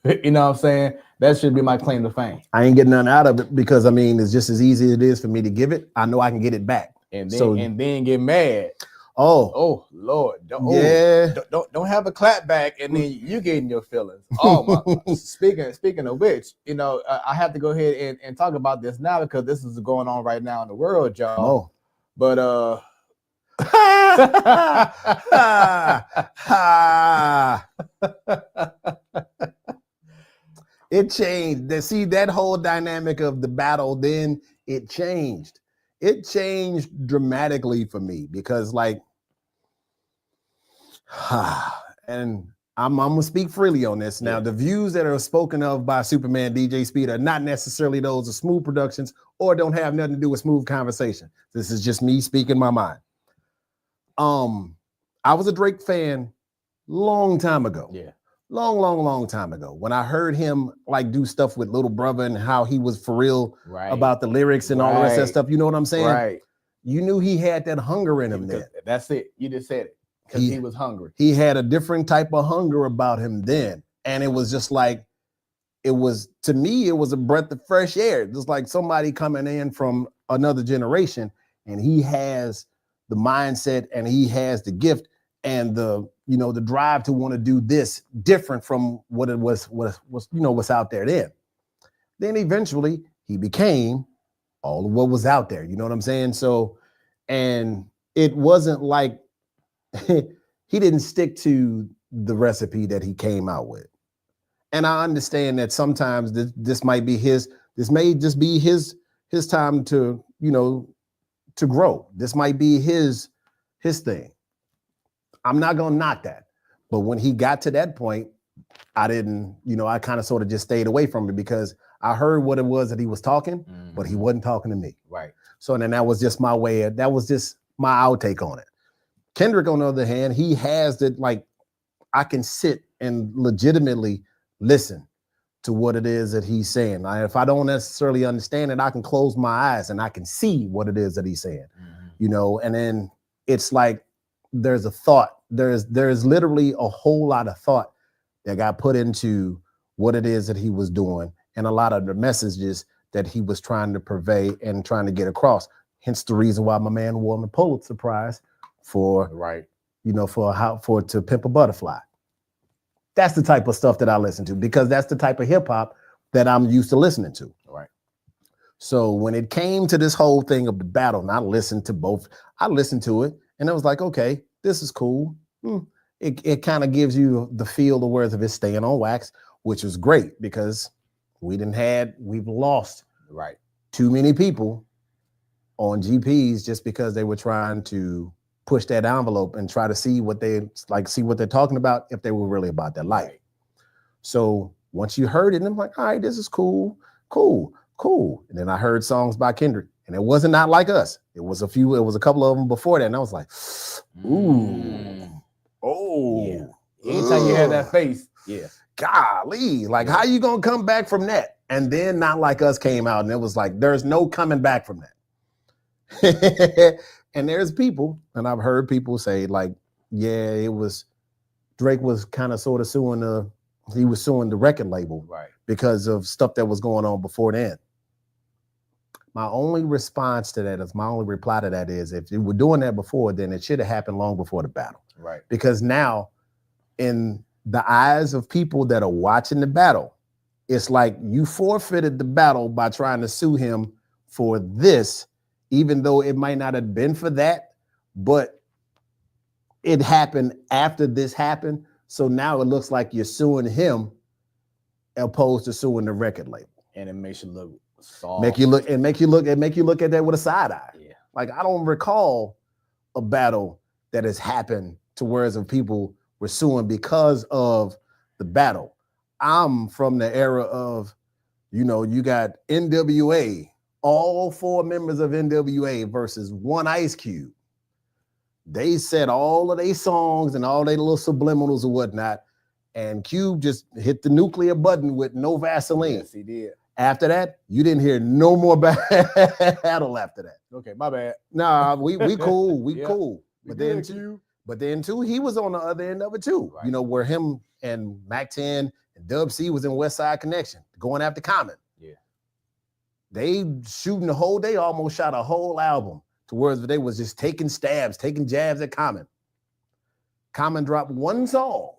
You know what I'm saying? That should be my claim to fame. I ain't getting nothing out of it because I mean, it's just as easy as it is for me to give it. I know I can get it back. And then get mad. Oh Lord. Don't have a clap back and then you getting your feelings. Oh my. Speaking of which, you know, I have to go ahead and talk about this now because this is going on right now in the world, y'all. But it changed. See, that whole dynamic of the battle, then it changed. It changed dramatically for me because, like, and I'm gonna speak freely on this. Now, the views that are spoken of by Soopaman Dj Speed are not necessarily those of Smoooth Productions or don't have nothing to do with Smoooth Conversation. This is just me speaking my mind. I was a Drake fan long time ago. Yeah. Long time ago. When I heard him like do stuff with Little Brother and how he was for real about the lyrics and all the rest of that stuff. You know what I'm saying? Right. You knew he had that hunger in him then. That's it. You just said it. Because he was hungry. He had a different type of hunger about him then. And it was just like, to me, it was a breath of fresh air. Just like somebody coming in from another generation and he has the mindset and he has the gift and the drive to want to do this different from what it was what's out there then. Then eventually he became all of what was out there. You know what I'm saying? So, and it wasn't like he didn't stick to the recipe that he came out with. And I understand that sometimes this may just be his time to, to grow. This might be his thing. I'm not going to knock that. But when he got to that point, I didn't, I kind of sort of just stayed away from it because I heard what it was that he was talking, but he wasn't talking to me. Right. So then that was just my outtake on it. Kendrick, on the other hand, he has that, like, I can sit and legitimately listen to what it is that he's saying. If I don't necessarily understand it, I can close my eyes and I can see what it is that he's saying, and then it's like, there's a thought, there's literally a whole lot of thought that got put into what it is that he was doing and a lot of the messages that he was trying to purvey and trying to get across. Hence the reason why my man won the Pulitzer Prize for To Pimp a Butterfly. That's the type of stuff that I listen to because that's the type of hip hop that I'm used to listening to. Right. So when it came to this whole thing of the battle, and I listened to both, I listened to it and I was like, okay, this is cool. It kind of gives you the feel, the words of it staying on wax, which was great because we've lost too many people on GPs just because they were trying to push that envelope and try to see what they're talking about, if they were really about their life. So once you heard it, and I'm like, all right, this is cool. And then I heard songs by Kendrick, and it wasn't Not Like Us. It was a couple of them before that, and I was like, ooh, yeah. Anytime you have that face, golly, like how you gonna come back from that? And then Not Like Us came out, and it was like, there's no coming back from that. And there's people, and I've heard people say, like, yeah, Drake was kind of sort of suing the record label because of stuff that was going on before then. My only response to that is my only reply to that is if you were doing that before, then it should have happened long before the battle. Right. Because now, in the eyes of people that are watching the battle, it's like you forfeited the battle by trying to sue him for this, even though it might not have been for that, but it happened after this happened. So now it looks like you're suing him opposed to suing the record label. And it makes you look soft. Make you look at that with a side eye. Yeah. Like I don't recall a battle that has happened to whereas of people were suing because of the battle. I'm from the era of, you got NWA, all 4 members of NWA versus one Ice Cube. They said all of their songs and all their little subliminals or whatnot, and Cube just hit the nuclear button with no Vaseline. Yes, he did. After that, you didn't hear no more battle after that. Okay, my bad. Nah, we cool, we Yeah. cool. But then too, he was on the other end of it too. Right. Where him and Mac 10 and Dub C was in West Side Connection, going after Common. Yeah. They shooting the whole day, almost shot a whole album to where they was just taking stabs, taking jabs at Common. Common dropped one song,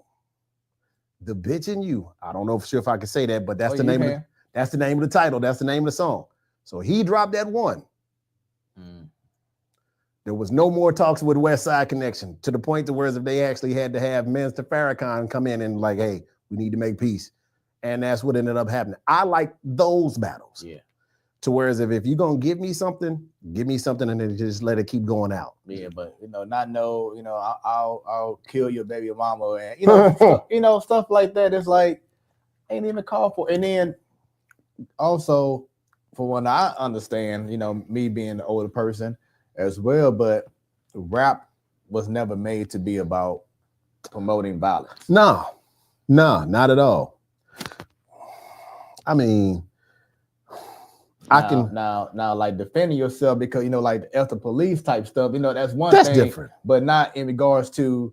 The Bitch in You. I don't know for sure if I can say that, but that's the name of it. That's the name of the title. That's the name of the song. So he dropped that one. There was no more talks with West Side Connection to the point to where if they actually had to have Mr. Farrakhan come in and like, hey, we need to make peace. And that's what ended up happening. I like those battles. Yeah. To whereas if you're going to give me something and then just let it keep going out. Yeah, but I'll kill your baby mama and stuff like that. It's like ain't even called for. And then also, for what I understand, me being an older person as well, but rap was never made to be about promoting violence. No, not at all. I mean, now like defending yourself because like the after police type stuff, that's one that's thing, different, but not in regards to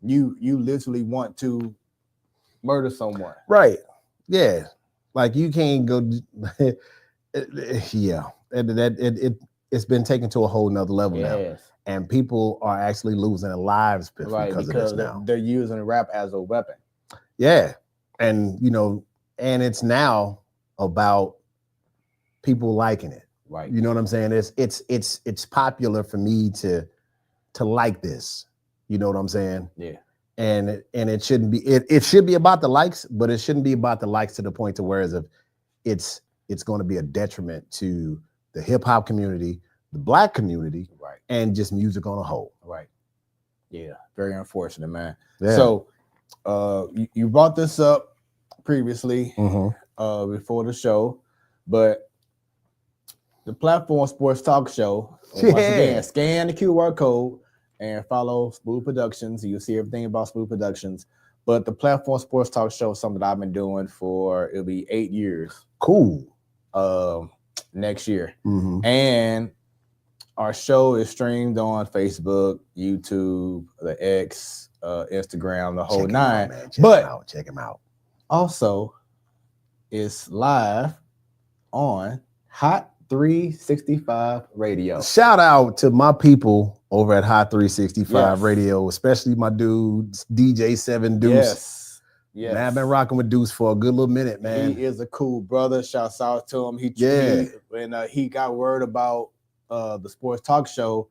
you literally want to murder someone. Right. Yeah. Like you can't go. Yeah. It's been taken to a whole nother level now. And people are actually losing their lives because of this now. They're using rap as a weapon. Yeah. And and it's now about people liking it. Right. You know what I'm saying? It's popular for me to like this. You know what I'm saying? Yeah. And it shouldn't be. It should be about the likes, but it shouldn't be about the likes to the point to whereas if it's going to be a detriment to the hip hop community, the Black community, right, and just music on a whole. Right. Yeah. Very unfortunate, man. Yeah. So, you brought this up previously before the show, but the Platform Sports Talk Show. Once again, scan the QR code and follow Smoooth Productions. You'll see everything about Smoooth Productions. But the Platform Sports Talk Show is something that I've been doing for, it'll be 8 years. Cool. Next year. And our show is streamed on Facebook, YouTube, the X, Instagram, the whole nine. Check him out. Also, it's live on Hot 365 Radio. Shout out to my people over at Hot 365 Radio, especially my dudes, DJ 7 Deuce. Yes. Man, I've been rocking with Deuce for a good little minute, man. He is a cool brother. Shouts out to him. When he got word about the sports talk show,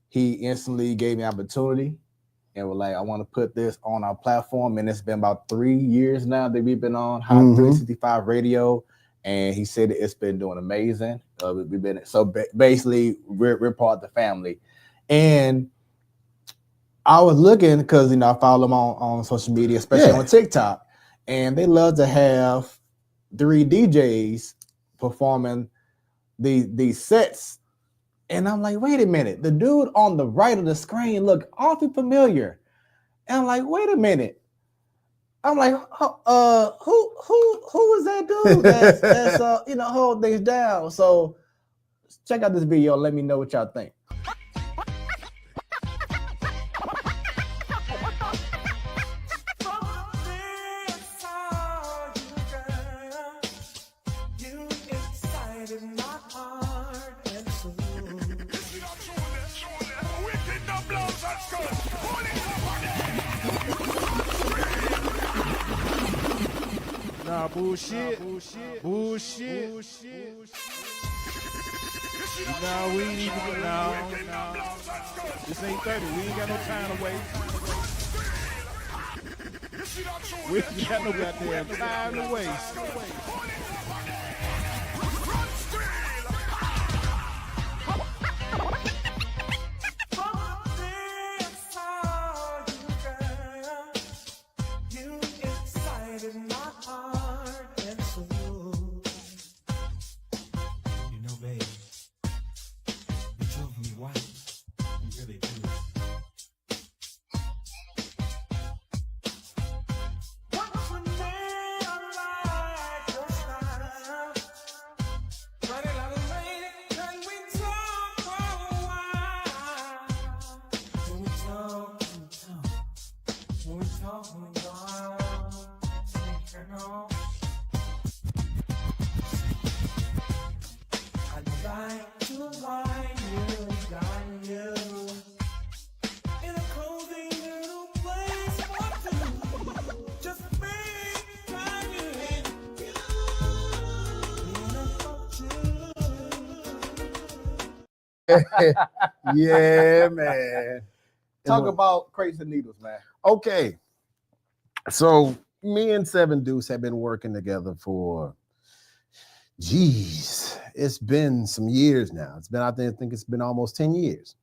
he instantly gave me an opportunity and was like, I want to put this on our platform. And it's been about 3 years now that we've been on Hot 365 Radio. And he said it's been doing amazing. We've been basically we're part of the family. And I was looking because I follow them on social media, especially on TikTok, and they love to have 3 DJs performing these sets. And I'm like, wait a minute, the dude on the right of the screen looked awfully familiar. And I'm like, wait a minute. I'm like, who is that dude that's hold things down? So check out this video. Let me know what y'all think. You excited my heart. Nah, bullshit. Bullshit. Nah, we ain't even now. This ain't 30. We ain't got no time to waste. We ain't got no goddamn time to waste. Yeah, man. Talk about crates and needles, man. Okay. So me and Seven Deuce have been working together for, it's been some years now. It's been, I think it's been almost 10 years.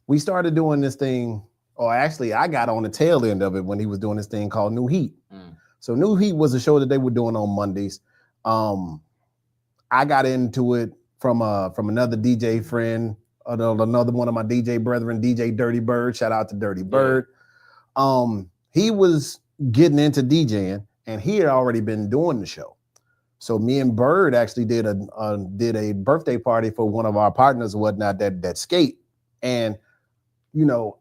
We started doing this thing, or actually I got on the tail end of it when he was doing this thing called New Heat. So New Heat was a show that they were doing on Mondays. I got into it from another DJ friend, another one of my DJ brethren, DJ Dirty Bird. Shout out to Dirty Bird. He was getting into DJing, and he had already been doing the show. So me and Bird actually did a birthday party for one of our partners or whatnot that skate. And you know,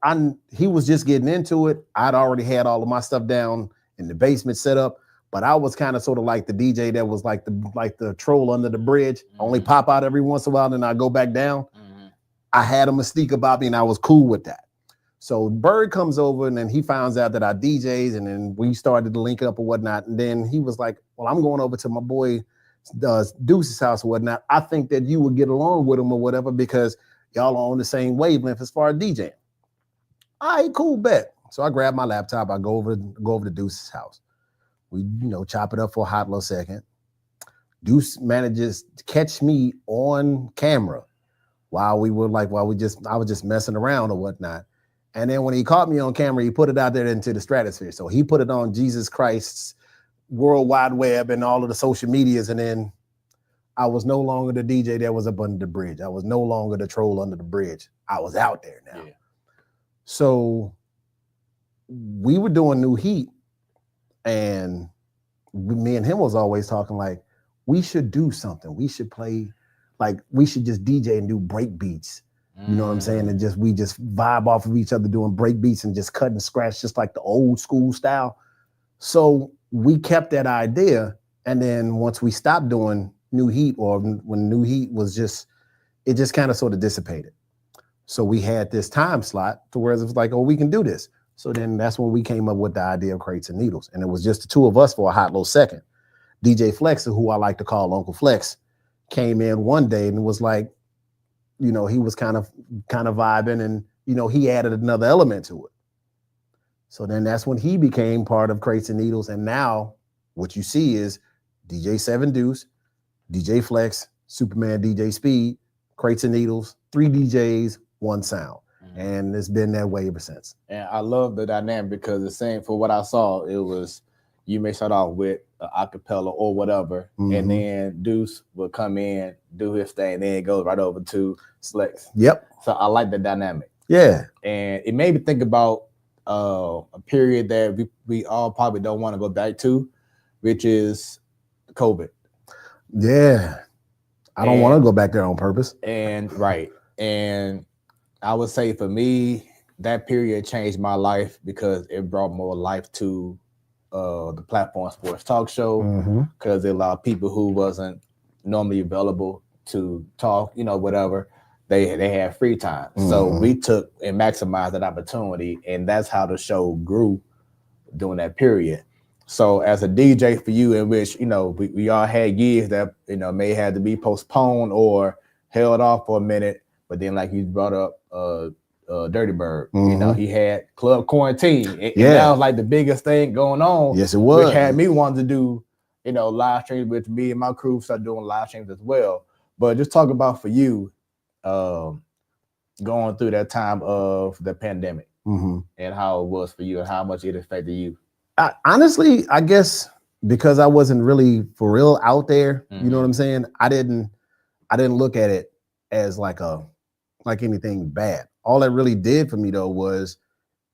he was just getting into it. I'd already had all of my stuff down in the basement set up, but I was kind of sort of like the DJ that was like the troll under the bridge. Only pop out every once in a while, and I go back down. I had a mystique about me, and I was cool with that. So Bird comes over, and then he finds out that I DJs, and then we started to link up or whatnot. And then he was like, "Well, I'm going over to my boy Deuce's house or whatnot. I think that you would get along with him or whatever because y'all are on the same wavelength as far as DJing." All right, cool, bet. So I grab my laptop. I go over to Deuce's house. We, chop it up for a hot little second. Deuce manages to catch me on camera I was just messing around or whatnot. And then when he caught me on camera, he put it out there into the stratosphere. So he put it on Jesus Christ's World Wide Web and all of the social medias. And then I was no longer the DJ that was up under the bridge. I was no longer the troll under the bridge. I was out there now. Yeah. So we were doing New Heat, and me and him was always talking like, we should do something. We should play, like we should just DJ and do break beats. You know what I'm saying? And we just vibe off of each other doing break beats and just cut and scratch just like the old school style. So we kept that idea. And then once we stopped doing New Heat, or when New Heat was it just kind of sort of dissipated. So we had this time slot to where it was like, oh, we can do this. So then that's when we came up with the idea of Crates and Needles. And it was just the two of us for a hot little second. DJ Flex, who I like to call Uncle Flex, came in one day and was like, he was kind of vibing, and, he added another element to it. So then that's when he became part of Crates and Needles. And now what you see is DJ Seven Deuce, DJ Flex, Soopaman Dj Speed, Crates and Needles, 3 DJs, 1 sound. And it's been that way ever since. And I love the dynamic because the same, for what I saw, it was, you may start off with an acapella or whatever, and then Deuce will come in, do his thing, and then it goes right over to Flex. Yep. So I like the dynamic. Yeah. And it made me think about a period that we all probably don't want to go back to, which is COVID. Yeah. I don't want to go back there on purpose. And right. And I would say for me, that period changed my life because it brought more life to the Platform Sports Talk Show, because it allowed people who wasn't normally available to talk, whatever, they had free time. So we took and maximized that opportunity, and that's how the show grew during that period. So as a DJ for you, in which, you know, we all had years that, you know, may have to be postponed or held off for a minute, but then like you brought up Dirty Bird, you know, he had club quarantine, and that was like the biggest thing going on. Yes, it was. Which had me wanting to do, you know, live streams with me and my crew, started doing live streams as well. But just talk about for you, going through that time of the pandemic and how it was for you and how much it affected you. Honestly, I guess because I wasn't really for real out there, you know what I'm saying? I didn't look at it as like anything bad. All it really did for me though was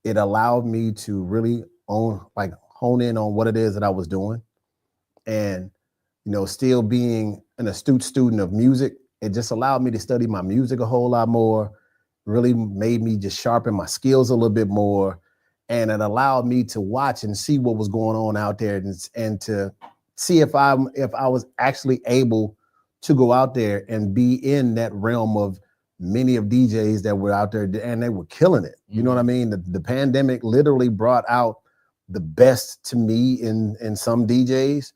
it allowed me to really hone in on what it is that I was doing. And, you know, still being an astute student of music, it just allowed me to study my music a whole lot more, really made me just sharpen my skills a little bit more. And it allowed me to watch and see what was going on out there and to see if I was actually able to go out there and be in that realm of many of DJs that were out there and they were killing it. You know what I mean? The pandemic literally brought out the best to me in some DJs.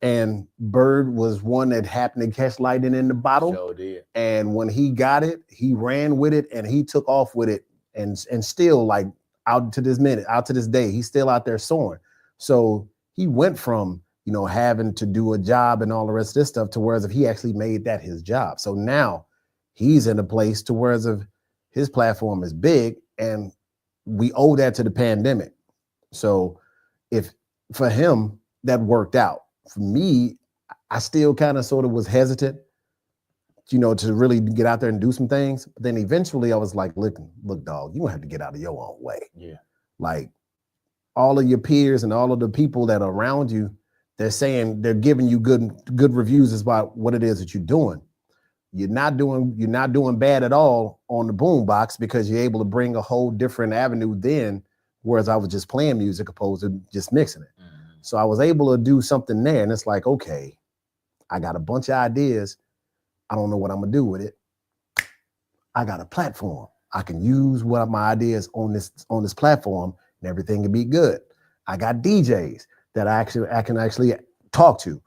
And Bird was one that happened to catch lightning in the bottle. Sure did. And when he got it, he ran with it and he took off with it and still like out to this day, he's still out there soaring. So he went from, you know, having to do a job and all the rest of this stuff to whereas if he actually made that his job. So now he's in a place to whereas if his platform is big and we owe that to the pandemic. So if for him that worked out, for me, I still kind of sort of was hesitant, you know, to really get out there and do some things. But then eventually I was like, look, dog, you gonna have to get out of your own way. Yeah. Like all of your peers and all of the people that are around you, they're giving you good reviews about what it is that you're doing. You're not doing bad at all on the boombox because you're able to bring a whole different avenue then, whereas I was just playing music opposed to just mixing it. So I was able to do something there and it's like, okay, I got a bunch of ideas. I don't know what I'm gonna do with it. I got a platform. I can use what my ideas on this platform and everything can be good. I got DJs that I can actually talk to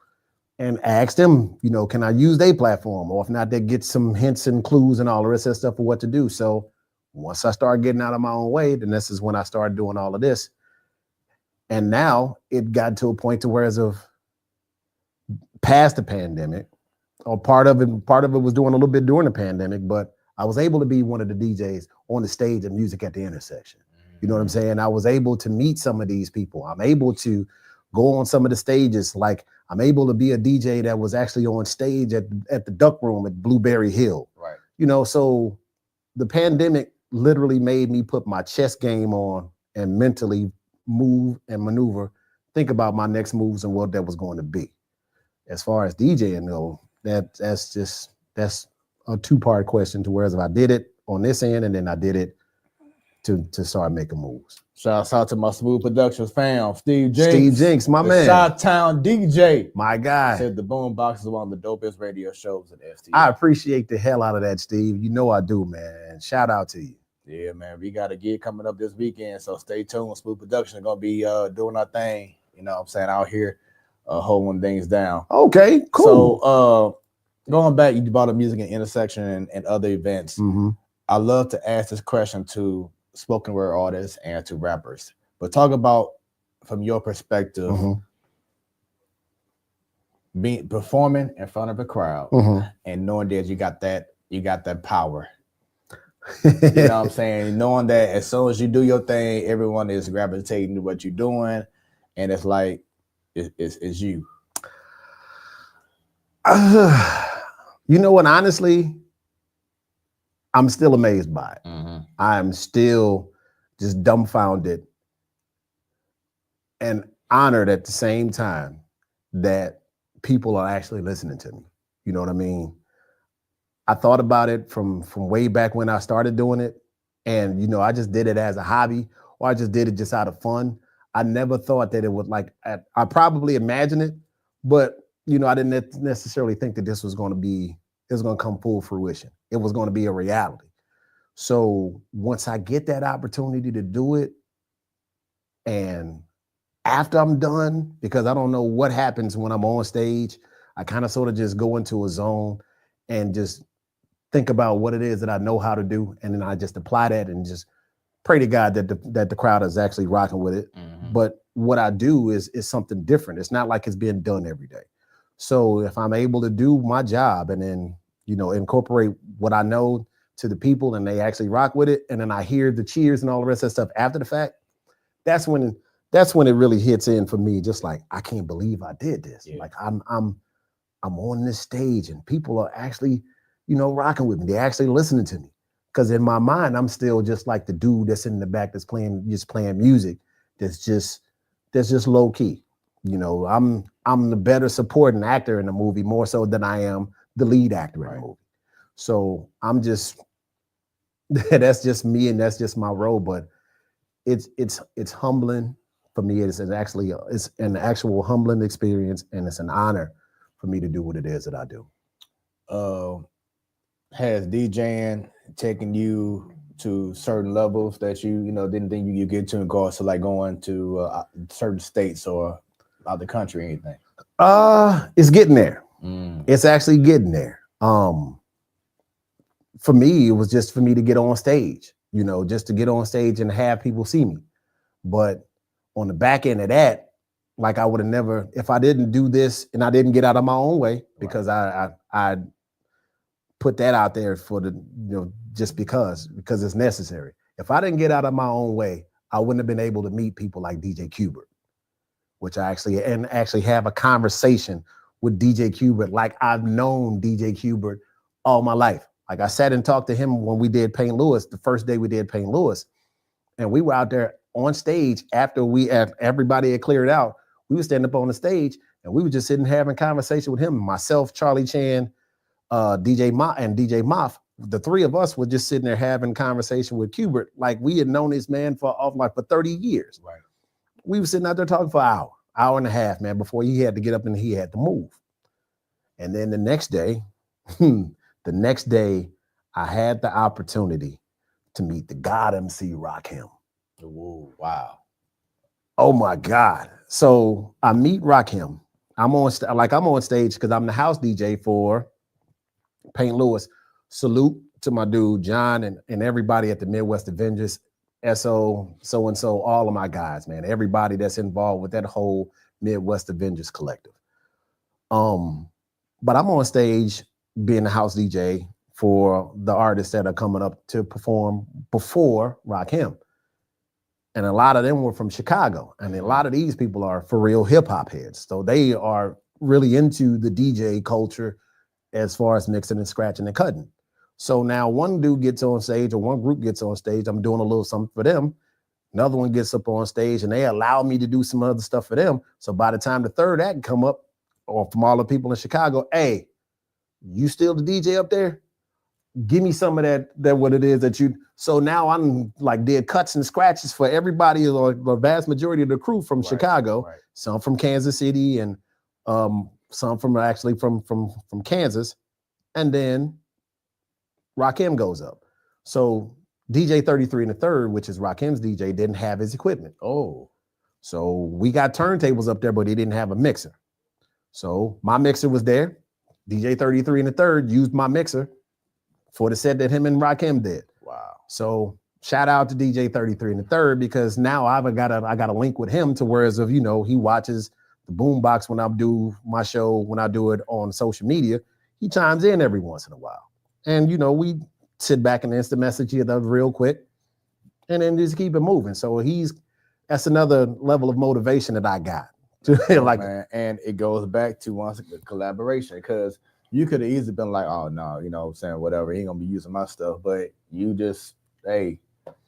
and ask them, you know, can I use their platform? Or if not, they get some hints and clues and all the rest of that stuff for what to do. So once I started getting out of my own way, then this is when I started doing all of this. And now it got to a point to where as of past the pandemic, or part of it was doing a little bit during the pandemic, but I was able to be one of the DJs on the stage of Music at the Intersection. You know what I'm saying? I was able to meet some of these people. I'm able to go on some of the stages. Like I'm able to be a DJ that was actually on stage at the Duck Room at Blueberry Hill. Right. You know, so the pandemic literally made me put my chess game on and mentally move and maneuver, think about my next moves and what that was going to be. As far as DJing though, that's a two-part question to whereas if I did it on this end and then I did it to start making moves. Shouts out to my Smooth Productions fam, Steve Jinks. Steve Jinks, my man. Chi-Town DJ. My guy. Said the Boombox is one of the dopest radio shows at FT. I appreciate the hell out of that, Steve. You know I do, man. Shout out to you. Yeah, man. We got a gig coming up this weekend, so stay tuned. Smooth Production is gonna be doing our thing. You know what I'm saying, out here holding things down. Okay, cool. So going back, you brought up Music and Intersection and other events. I love to ask this question to spoken word artists and to rappers, but talk about from your perspective being performing in front of a crowd and knowing that you got that power. You know what I'm saying? Knowing that as soon as you do your thing, everyone is gravitating to what you're doing, and it's like it's you. You know what? Honestly, I'm still amazed by it. I'm still just dumbfounded and honored at the same time that people are actually listening to me. You know what I mean? I thought about it from way back when I started doing it. And, you know, I just did it as a hobby or I just did it just out of fun. I never thought that it would I probably imagined it, but, you know, I didn't necessarily think that this was going to come full fruition. It was going to be a reality. So once I get that opportunity to do it and after I'm done, because I don't know what happens when I'm on stage, I kind of sort of just go into a zone and just think about what it is that I know how to do, and then I just apply that and just pray to God that the crowd is actually rocking with it. Mhm. But what I do is something different. It's not like it's being done every day. So if I'm able to do my job and then, you know, incorporate what I know to the people and they actually rock with it, and then I hear the cheers and all the rest of that stuff after the fact, that's when it really hits in for me. Just like, I can't believe I did this. Yeah. Like I'm on this stage and people are actually, you know, rocking with me. They're actually listening to me. Because in my mind, I'm still just like the dude that's in the back that's playing music. That's just low key. You know, I'm the better supporting actor in the movie more so than I am the lead actor in the movie. So I'm just that's just me and that's just my role. But it's humbling for me. It's an actual humbling experience, and it's an honor for me to do what it is that I do. Has DJing taken you to certain levels that you didn't think you get to in regards to like going to certain states or out the country or anything? It's getting there. It's actually getting there. For me, it was just for me to get on stage, you know, just to get on stage and have people see me. But on the back end of that, like I would have never, if I didn't do this and I didn't get out of my own way, because I put that out there for the, you know, just because it's necessary. If I didn't get out of my own way, I wouldn't have been able to meet people like DJ Qbert, which I actually have a conversation with DJ Qbert like I've known DJ Qbert all my life. Like I sat and talked to him when we did Payne Lewis, the first day we did Payne Lewis, and we were out there on stage after everybody had cleared out. We were standing up on the stage and we were just sitting having conversation with him, myself, Charlie Chan, DJ Moff. The three of us were just sitting there having conversation with Qbert like we had known this man for 30 years. Right. We were sitting out there talking for an hour and a half, man, before he had to get up and he had to move. And then the next day, I had the opportunity to meet the God MC Rakim. Whoa, wow. Oh my God. So I meet Rakim. I'm on stage because I'm the house DJ for Payne Lewis. Salute to my dude John and everybody at the Midwest Avengers, SO, so-and-so, all of my guys, man. Everybody that's involved with that whole Midwest Avengers collective. But I'm on stage being the house DJ for the artists that are coming up to perform before Rakim. And a lot of them were from Chicago. And a lot of these people are for real hip hop heads. So they are really into the DJ culture as far as mixing and scratching and cutting. So now one dude gets on stage or one group gets on stage, I'm doing a little something for them. Another one gets up on stage and they allow me to do some other stuff for them. So by the time the third act come up, or from all the people in Chicago, hey, you still the DJ up there? Give me some of that what it is that you. So now I'm like did cuts and scratches for everybody, or the vast majority of the crew from Chicago, some from Kansas City, and some from actually from Kansas, and then Rakim goes up. So DJ 33 and the Third, which is Rakim's DJ, didn't have his equipment. Oh, so we got turntables up there, but he didn't have a mixer. So my mixer was there. DJ 33 and the Third used my mixer for the set that him and Rakim did. Wow. So shout out to DJ 33 and the Third, because now I got a link with him to whereas of, you know, he watches the boombox when I do my show, when I do it on social media, he chimes in every once in a while. And, you know, we sit back and instant message each other real quick and then just keep it moving. So that's another level of motivation that I got. Man, and it goes back to once the collaboration, because you could have easily been like, oh no, you know what I'm saying, whatever, he ain't gonna be using my stuff, but you just, hey,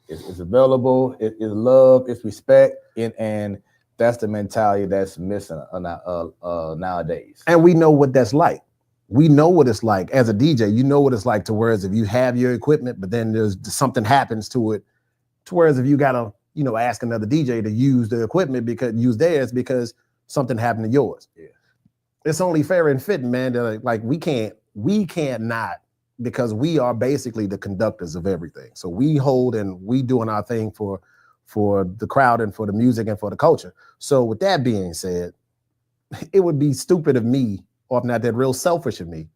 it's available, it's love, it's respect, and that's the mentality that's missing nowadays. And we know what that's like. We know what it's like as a DJ. You know what it's like to whereas if you have your equipment, but then there's something happens to it, to whereas if you gotta, you know, ask another DJ to use the equipment use theirs because something happened to yours. Yeah. It's only fair and fitting, man, that like we can't not, because we are basically the conductors of everything. So we hold and we doing our thing for for the crowd and for the music and for the culture. So with that being said, it would be stupid of me, or if not that real selfish of me,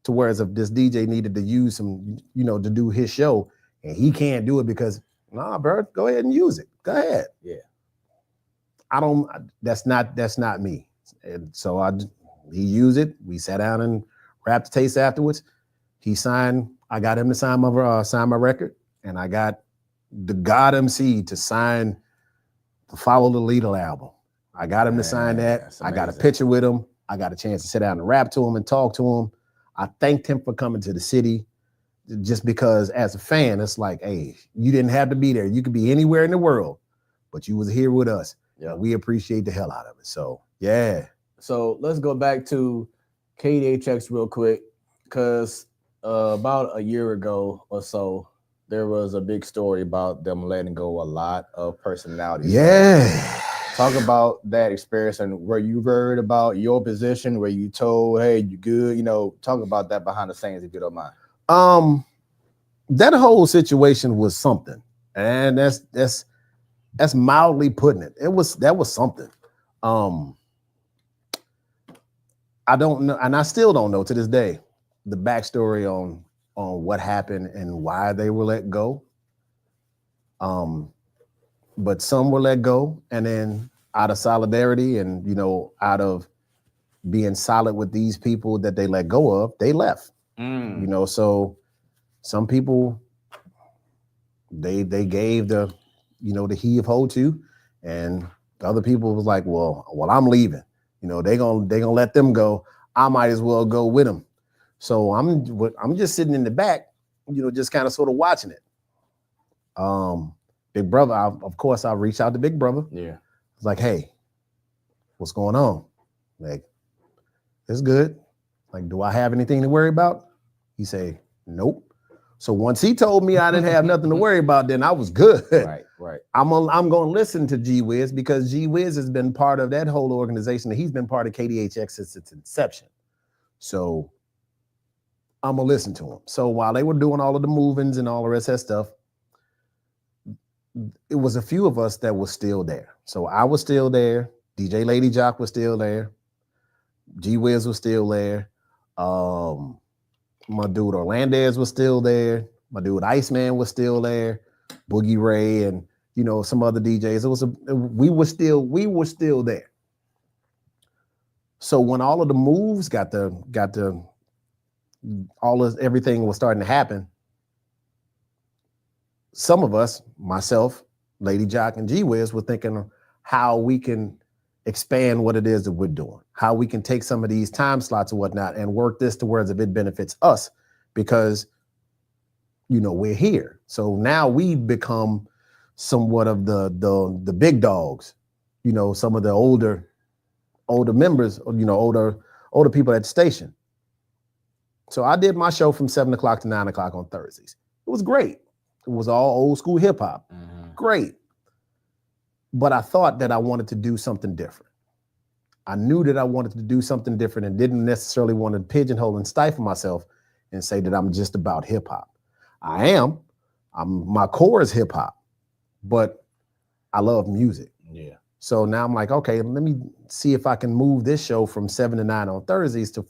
to whereas if this DJ needed to use some, to do his show and he can't do it because, nah, bro, go ahead and use it. Go ahead. Yeah. That's not me. And so he used it. We sat down and rapped the taste afterwards. I got him to sign my record, and I got the God MC to sign the Follow the Leader album. I got him to sign that. I got a picture with him. I got a chance to sit down and rap to him and talk to him. I thanked him for coming to the city, just because as a fan, it's like, hey, you didn't have to be there. You could be anywhere in the world, but you was here with us. Yeah, we appreciate the hell out of it. So yeah. So let's go back to KDHX real quick, because about a year ago or so, there was a big story about them letting go a lot of personalities. Yeah. Talk about that experience, and were you worried about your position? Were you told, hey, you good? Talk about that behind the scenes if you don't mind. That whole situation was something, and that's mildly putting it. That was something. I don't know, and I still don't know to this day the backstory on what happened and why they were let go. But some were let go, and then out of solidarity and out of being solid with these people that they let go of, they left. So some people they gave the the heave ho to, and the other people was like, well, I'm leaving. They gonna let them go. I might as well go with them. So I'm just sitting in the back, just kind of sort of watching it. Big brother, of course, I reached out to Big Brother. Yeah, it's like, hey, what's going on? Like, it's good. Like, do I have anything to worry about? He say, nope. So once he told me I didn't have nothing to worry about, then I was good. Right. I'm going to listen to G Wiz, because G Wiz has been part of that whole organization. He's been part of KDHX since its inception. So I'm going to listen to him. So while they were doing all of the movings and all the rest of that stuff, it was a few of us that was still there. So I was still there. DJ Lady Jock was still there. G Wiz was still there. My dude Orlandez was still there. My dude Iceman was still there. Boogie Ray and some other DJs. We were still there. So when all of the moves everything was starting to happen, some of us, myself, Lady Jock, and G Wiz, were thinking of how we can expand what it is that we're doing, how we can take some of these time slots and whatnot and work this towards if it benefits us, because we're here. So now we've become somewhat of the big dogs, some of the older members, older people at the station. So I did my show from 7 o'clock to 9 o'clock on Thursdays. It was great. It was all old school hip hop. Mm-hmm. Great. But I thought that I wanted to do something different. I knew that I wanted to do something different and didn't necessarily want to pigeonhole and stifle myself and say that I'm just about hip hop. I am. My core is hip hop, but I love music. Yeah. So now I'm like, okay, let me see if I can move this show from 7 to 9 on Thursdays to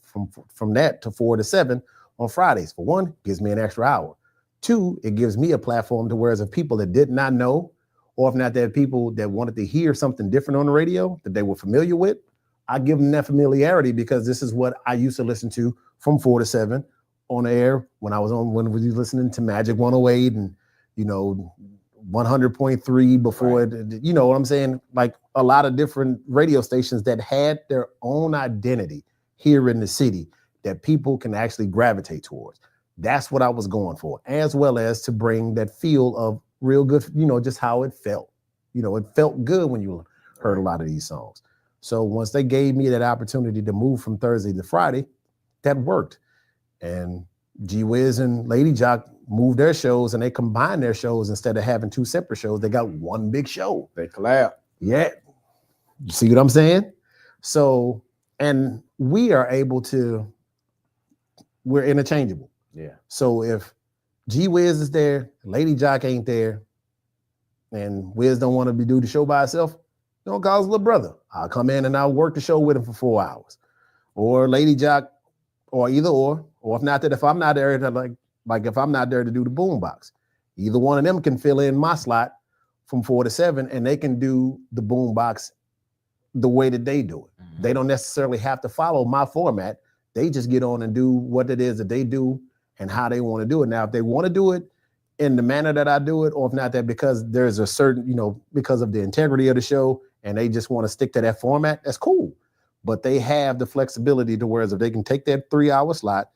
from that to 4 to 7 on Fridays. For one, it gives me an extra hour. Two, it gives me a platform to whereas if people that did not know, or if not that people that wanted to hear something different on the radio that they were familiar with, I give them that familiarity, because this is what I used to listen to from 4 to 7 on air when we was listening to Magic 108 and 100.3 before it, you know what I'm saying? Like a lot of different radio stations that had their own identity here in the city that people can actually gravitate towards. That's what I was going for, as well as to bring that feel of real good, just how it felt. It felt good when you heard a lot of these songs. So once they gave me that opportunity to move from Thursday to Friday, that worked. And G Wiz and Lady Jock moved their shows, and they combined their shows. Instead of having two separate shows, they got one big show. They collab. Yeah. You see what I'm saying? So, and we are able to, we're interchangeable. Yeah. So if G Wiz is there, Lady Jock ain't there, and Wiz don't want to do the show by herself, don't call his little brother. I'll come in and I'll work the show with him for 4 hours. Or Lady Jock, or either or if not that, if I'm not there to like if I'm not there to do the boombox, either one of them can fill in my slot from 4 to 7, and they can do the boombox the way that they do it. Mhm. They don't necessarily have to follow my format. They just get on and do what it is that they do and how they want to do it. Now, if they want to do it in the manner that I do it, or if not that because there's a certain, because of the integrity of the show and they just want to stick to that format, that's cool. But they have the flexibility to whereas if they can take that 3-hour slot,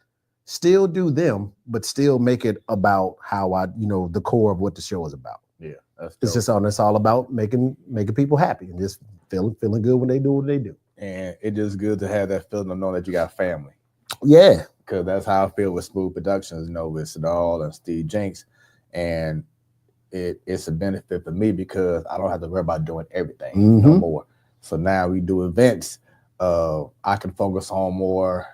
still do them, but still make it about how the core of what the show is about. Yeah, it's all about making people happy and just feeling good when they do what they do. And it's just good to have that feeling of knowing that you got family. Yeah. Because that's how I feel with Smoooth Productions, with Sadal and Steve Jenks. And it's a benefit for me because I don't have to worry about doing everything no more. So now we do events. I can focus on more,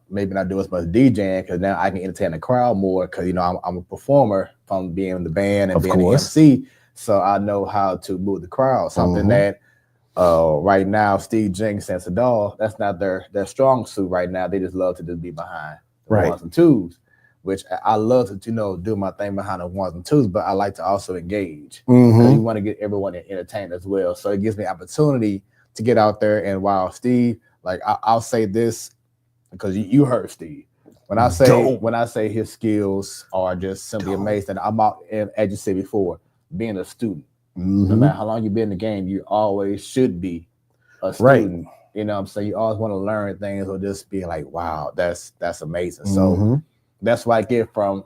maybe not do as much DJing because now I can entertain the crowd more because, I'm a performer from being in the band and being an MC. So I know how to move the crowd. Something that right now, Steve Jenks and Sadal, that's not their strong suit right now. They just love to just be behind the ones and twos, which I love to, do my thing behind the ones and twos, but I like to also engage because you want to get everyone entertained as well. So it gives me opportunity to get out there. And while Steve, I'll say this because you heard Steve. When I say his skills are just simply amazing, I'm out, and as you said before, being a student. No matter how long you've been in the game, you always should be a student. You know what I'm saying? You always want to learn things or just be like, wow, that's amazing. So that's what I get from,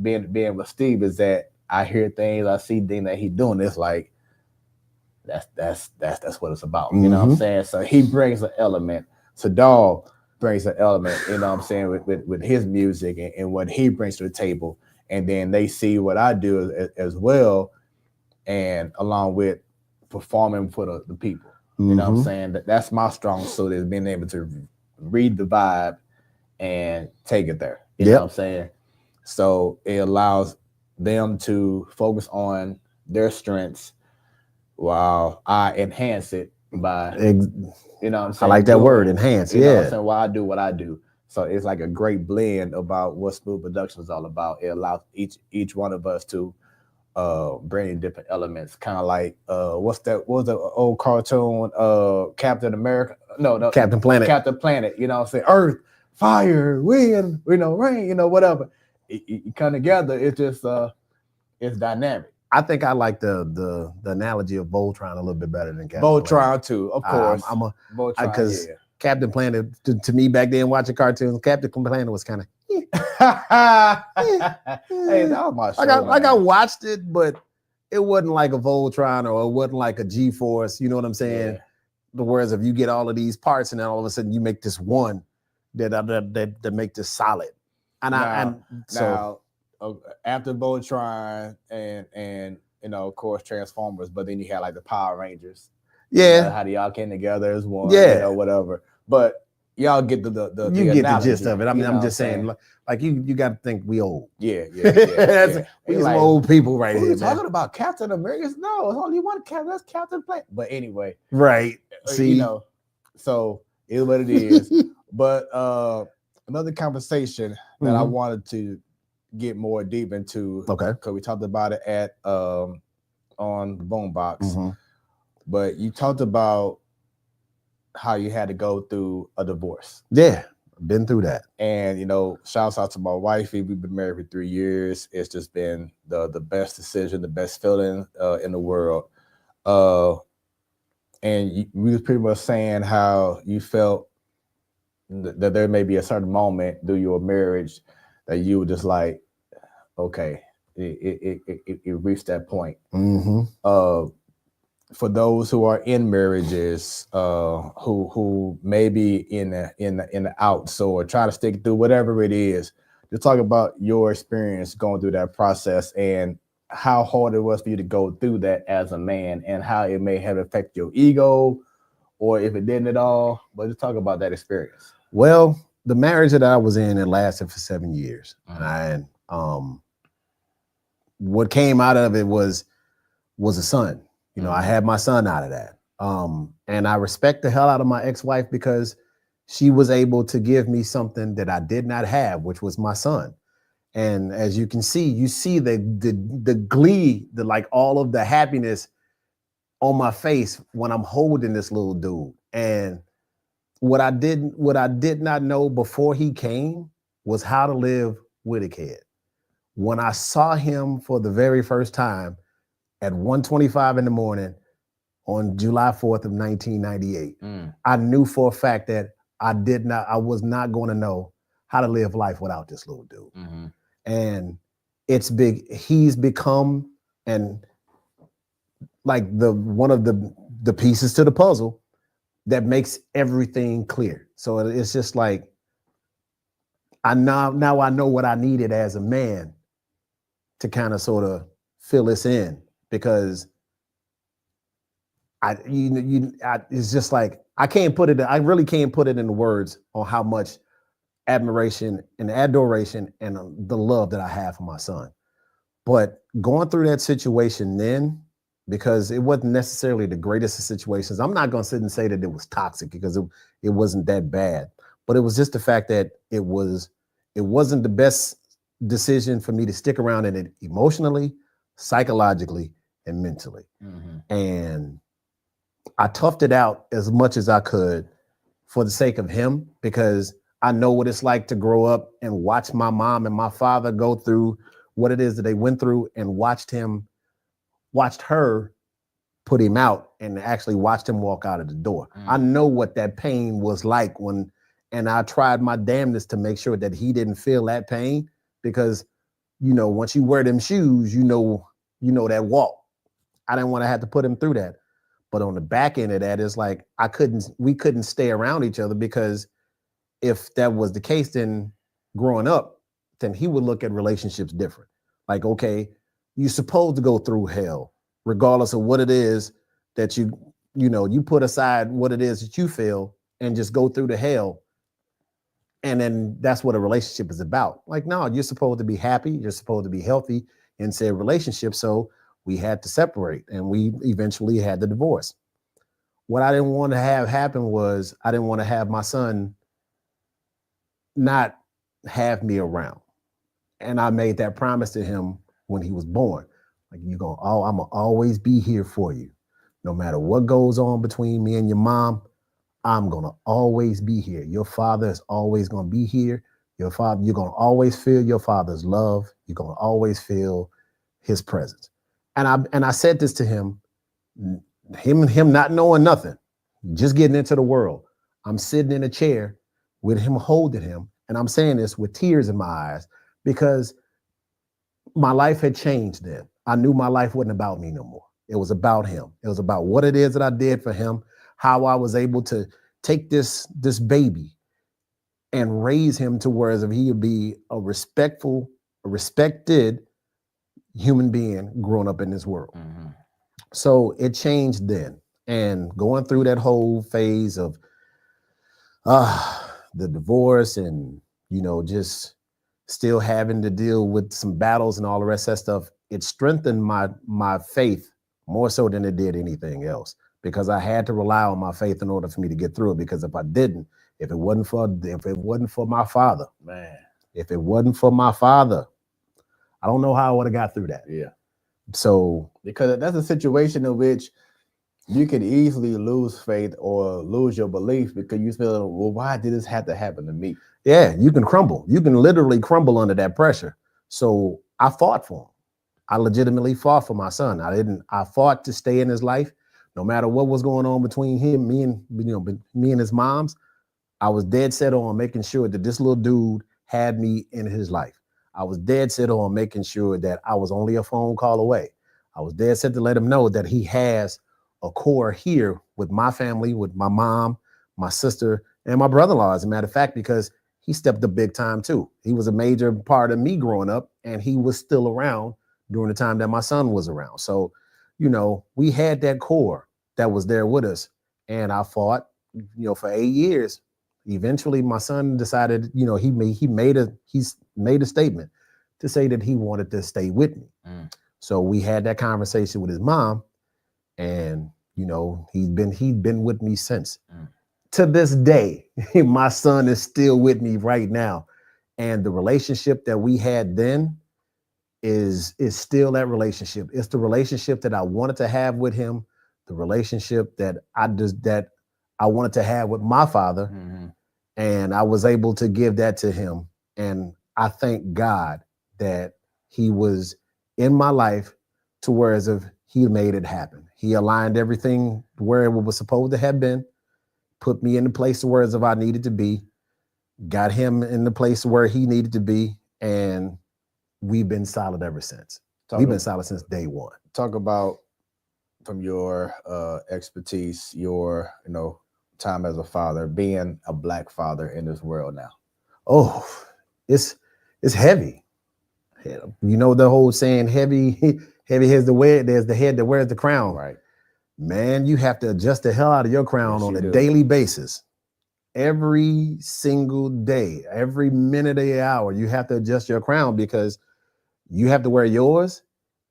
being with Steve is that I hear things, I see things that he's doing. It's like, that's what it's about. You know what I'm saying? So he brings an element. Sadal brings an element, you know what I'm saying, with his music and what he brings to the table. And then they see what I do as well. And along with performing for the people, you know what I'm saying? That's my strong suit is being able to read the vibe and take it there. You know what I'm saying? So it allows them to focus on their strengths while I enhance it by, you know what I'm saying? I like that word, enhance. You know what I'm saying? While I do what I do. So it's like a great blend about what Smoooth Productions is all about. It allows each one of us to bringing different elements, kind of like what was the old cartoon Captain America? No, Captain Planet. Captain Planet, you know what I'm saying? Earth, fire, wind, rain, whatever. You come together, it's just it's dynamic. I think I like the analogy of Voltron a little bit better than Captain Voltron Planet. too, of course. I'm a Voltron, because Captain Planet to me back then watching cartoons, Captain Planet was kind of hey, that was my show. I watched it, but it wasn't like a Voltron or it wasn't like a G-Force. You know what I'm saying? The whereas if you get all of these parts and then all of a sudden you make this one that make this solid. And so after Voltron and of course Transformers, but then you had like the Power Rangers. How they all came together as one. Whatever. But y'all get the you get the gist of it. I mean, I'm just saying, like you got to think we old. We some old people right here. Talking about Captain America? No, it's only one Captain. That's Captain Planet. But anyway, right? See, so it's what it is. But another conversation that I wanted to get more deep into. Okay, because we talked about it at on the Boombox. But you talked about how you had to go through a divorce. Yeah, been through that. And shouts out to my wifey. We've been married for 3 years. It's just been the best decision, the best feeling in the world. And we was pretty much saying how you felt that there may be a certain moment through your marriage that you were just like, okay, it reached that point. For those who are in marriages, who may be in the outs or try to stick through whatever it is, just talk about your experience going through that process and how hard it was for you to go through that as a man and how it may have affected your ego or if it didn't at all. But just talk about that experience. Well, the marriage that I was in, it lasted for 7 years. And what came out of it was was a son. You know, I Mhm. had my son out of that. And I respect the hell out of my ex-wife because she was able to give me something that I did not have, which was my son. And as you can see, you see the glee, the like all of the happiness on my face when I'm holding this little dude. And what I did not know before he came was how to live with a kid. When I saw him for the very first time at 1:25 in the morning on July 4th of 1998, I knew for a fact that I was not going to know how to live life without this little dude. Mhm. And it's big. He's become and like the one of the pieces to the puzzle that makes everything clear. So it's just like now I know what I needed as a man to kind of sort of fill this in because it's just like I can't put it. I really can't put it into words on how much admiration and adoration and the love that I have for my son. But going through that situation then, because it wasn't necessarily the greatest of situations, I'm not going to sit and say that it was toxic because it wasn't that bad. But it was just the fact that it wasn't the best decision for me to stick around in it emotionally, psychologically, and mentally. Mhm. And I toughed it out as much as I could for the sake of him, because I know what it's like to grow up and watch my mom and my father go through what it is that they went through and watched her put him out and actually watched him walk out of the door. I know what that pain was like and I tried my damnedest to make sure that he didn't feel that pain because, once you wear them shoes, you know that walk. I didn't want to have to put him through that. But on the back end of that, it's like we couldn't stay around each other because if that was the case, then growing up, then he would look at relationships different. Like, okay, you're supposed to go through hell, regardless of what it is that you put aside what it is that you feel and just go through the hell. And then that's what a relationship is about. Like, no, you're supposed to be happy. You're supposed to be healthy in said relationship. So we had to separate and we eventually had the divorce. What I didn't want to have happen was I didn't want to have my son not have me around. And I made that promise to him when he was born. Like, I'm gonna always be here for you. No matter what goes on between me and your mom, I'm gonna always be here. Your father is always gonna be here. You're gonna always feel your father's love. You're gonna always feel his presence. And I said this to him, him not knowing nothing, just getting into the world. I'm sitting in a chair with him holding him, and I'm saying this with tears in my eyes because my life had changed then. I knew my life wasn't about me no more. It was about him. It was about what it is that I did for him, how I was able to take this baby and raise him to where he would be a respected human being growing up in this world. Mhm. So it changed then. And going through that whole phase of the divorce and, just still having to deal with some battles and all the rest of that stuff, it strengthened my faith more so than it did anything else, because I had to rely on my faith in order for me to get through it. Because if I didn't, if it wasn't for my father, Man. if it wasn't for my father, I don't know how I would have got through that. Yeah. So Because that's a situation in which you could easily lose faith or lose your belief because you feel, well, why did this have to happen to me? yeah, you can crumble. You can literally crumble under that pressure. So I fought for him. I legitimately fought for my son. I fought to stay in his life, no matter what was going on between me and his mom's. I was dead set on making sure that this little dude had me in his life. I was dead set on making sure that I was only a phone call away. I was dead set to let him know that he has a core here with my family, with my mom, my sister, and my brother-in-law, as a matter of fact, because he stepped up big time too. He was a major part of me growing up, and he was still around during the time that my son was around. So, we had that core that was there with us. And I fought, for 8 years. Eventually my son decided, he made a statement to say that he wanted to stay with me. So we had that conversation with his mom, and you know, he's been with me since. To this day, my son is still with me right now. And the relationship that we had then is still that relationship. It's the relationship that I wanted to have with him, the relationship that I wanted to have with my father. And I was able to give that to him. And I thank God that he was in my life to where as if he made it happen. He aligned everything where it was supposed to have been, put me in the place where as if I needed to be, got him in the place where he needed to be, and we've been solid ever since. We've been solid since day one. Talk about, from your expertise, your time as a father, being a Black father in this world now. Oh, it's heavy. You know the whole saying, heavy has there's the head that wears the crown. Right. Man, you have to adjust the hell out of your crown on a daily basis. Every single day, every minute of the hour, you have to adjust your crown because you have to wear yours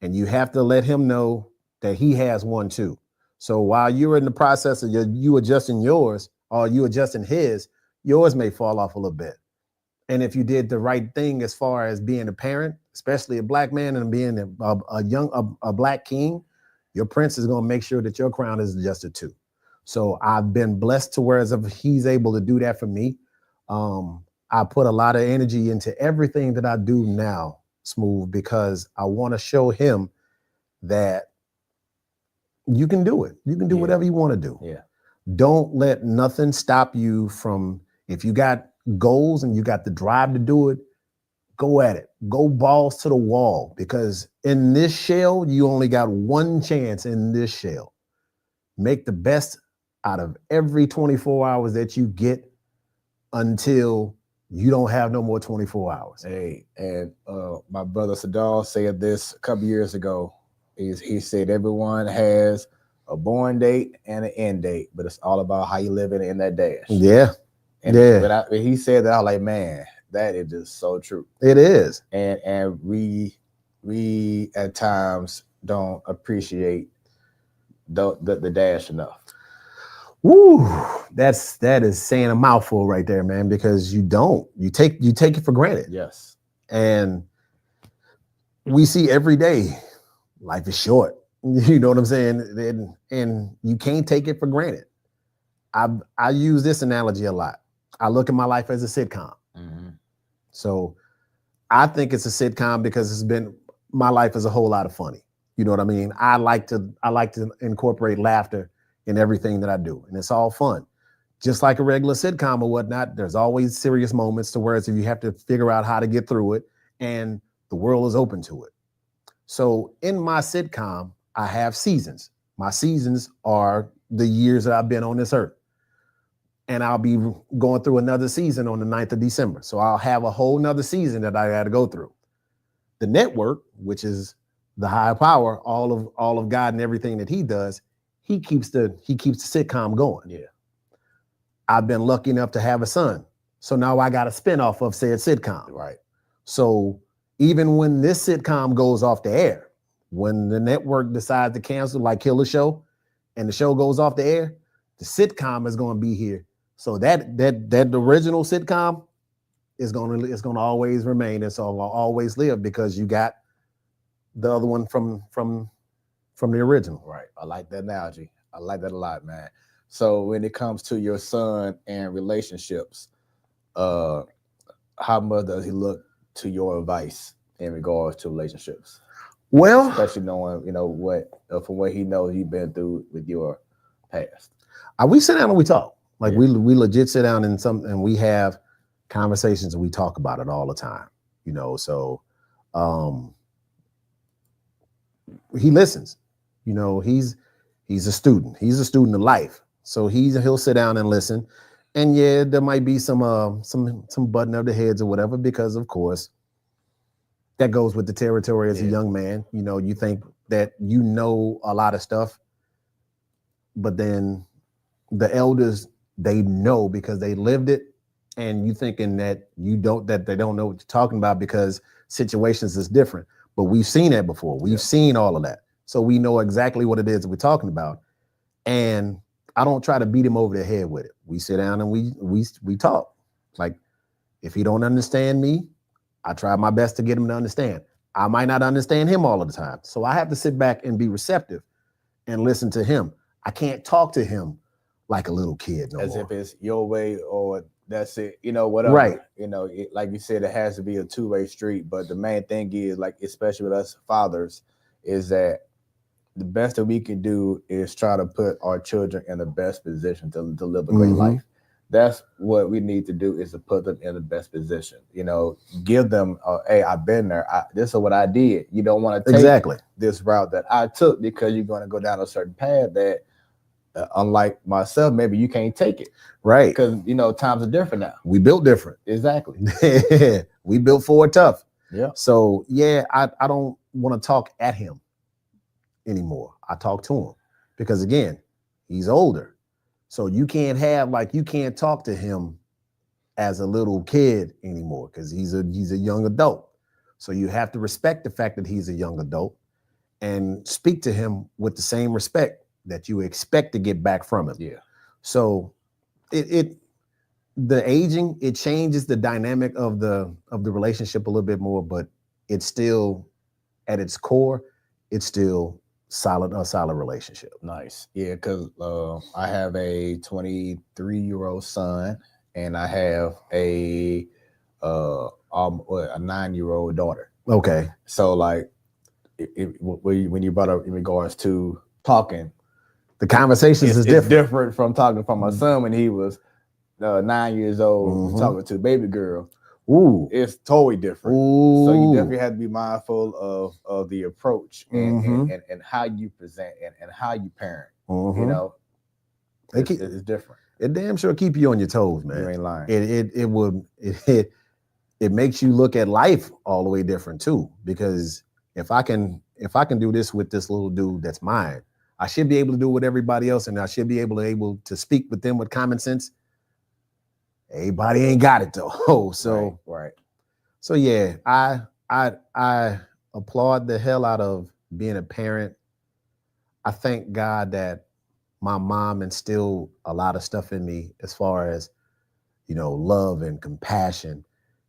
and you have to let him know that he has one too. So while you're in the process of you adjusting yours or you adjusting his, yours may fall off a little bit. And if you did the right thing as far as being a parent, especially a Black man and being a Black king, your prince is going to make sure that your crown is adjusted too. So I've been blessed to whereas if he's able to do that for me. I put a lot of energy into everything that I do now, Smooth, because I want to show him that you can do it. You can do whatever you want to do. Yeah. Don't let nothing stop you from, if you got goals and you got the drive to do it, go at it. Go balls to the wall, because in this shell, you only got one chance in this shell. Make the best out of every 24 hours that you get until you don't have no more 24 hours. Hey, and my brother Sadal said this a couple years ago. He said everyone has a born date and an end date, but it's all about how you live in that dash. Yeah. And when he said that, I was like, man, that is just so true. It is. And we at times don't appreciate the dash enough. Woo, that is saying a mouthful right there, man, because you take it for granted. Yes. And we see every day life is short. You know what I'm saying? And you can't take it for granted. I use this analogy a lot. I look at my life as a sitcom. So I think it's a sitcom because my life is a whole lot of funny. You know what I mean? I like to incorporate laughter in everything that I do, and it's all fun. Just like a regular sitcom or whatnot, there's always serious moments to where if you have to figure out how to get through it, and the world is open to it. So in my sitcom, I have seasons. My seasons are the years that I've been on this earth. And I'll be going through another season on the 9th of December. So I'll have a whole nother season that I got to go through. The network, which is the higher power, all of God and everything that he does, he keeps the sitcom going. Yeah. I've been lucky enough to have a son. So now I got a spinoff of said sitcom. Right. So even when this sitcom goes off the air, when the network decides to cancel, like kill the show, and the show goes off the air, the sitcom is going to be here. So that original sitcom is going to always remain. And so will always live because you got the other one from the original. Right. I like that analogy. I like that a lot, man. So when it comes to your son and relationships, how much does he look to your advice in regards to relationships? Well, especially knowing, what from what he knows you've been through with your past. We sit down and we talk. Like we legit sit down and we have conversations and we talk about it all the time. So he listens. He's a student. He's a student of life. So he'll sit down and listen. And yeah, there might be some button of the heads or whatever, because of course that goes with the territory as a young man. You think that you know a lot of stuff, but then the elders, they know because they lived it, and you thinking that they don't know what you're talking about because situations is different. but we've seen that before. We've seen all of that. So we know exactly what it is that we're talking about. And I don't try to beat him over the head with it. We sit down and we talk. Like, if he don't understand me, I try my best to get him to understand. I might not understand him all of the time. So I have to sit back and be receptive and listen to him. I can't talk to him like a little kid no As more. if it's your way or that's it, you know, whatever. Right. You know, like you said, it has to be a two-way street. But the main thing is, like, especially with us fathers, is that the best that we can do is try to put our children in the best position to live a great life. That's what we need to do, is to put them in the best position. You know, give them, hey, I've been there. This is what I did. You don't want to take this route that I took, because you're going to go down a certain path that, unlike myself, maybe you can't take it. Right. Because, you know, times are different now. We built different. Exactly. We built forward tough. Yeah. So, yeah, I don't want to talk at him anymore. I talk to him because, again, he's older. So you can't talk to him as a little kid anymore, because he's a young adult. So you have to respect the fact that he's a young adult and speak to him with the same respect that you expect to get back from him. Yeah. So the aging, it changes the dynamic of the relationship a little bit more, but it's still, at its core, it's still a solid relationship. Nice. Yeah, because I have a 23-year-old son, and I have a 9-year-old daughter. Okay. So, like, when you brought up in regards to talking, the conversations is different. It's different from talking from my son when he was 9 years old, talking to a baby girl. Ooh, it's totally different. Ooh. So you definitely have to be mindful of the approach and how you present and how you parent. You know, it's different. It damn sure keep you on your toes, man. You ain't lying. It makes you look at life all the way different too. Because if I can do this with this little dude that's mine, I should be able to do with everybody else, and I should be able to speak with them with common sense. Everybody ain't got it though. So right. So yeah, I applaud the hell out of being a parent. I thank God that my mom instilled a lot of stuff in me as far as, you know, love and compassion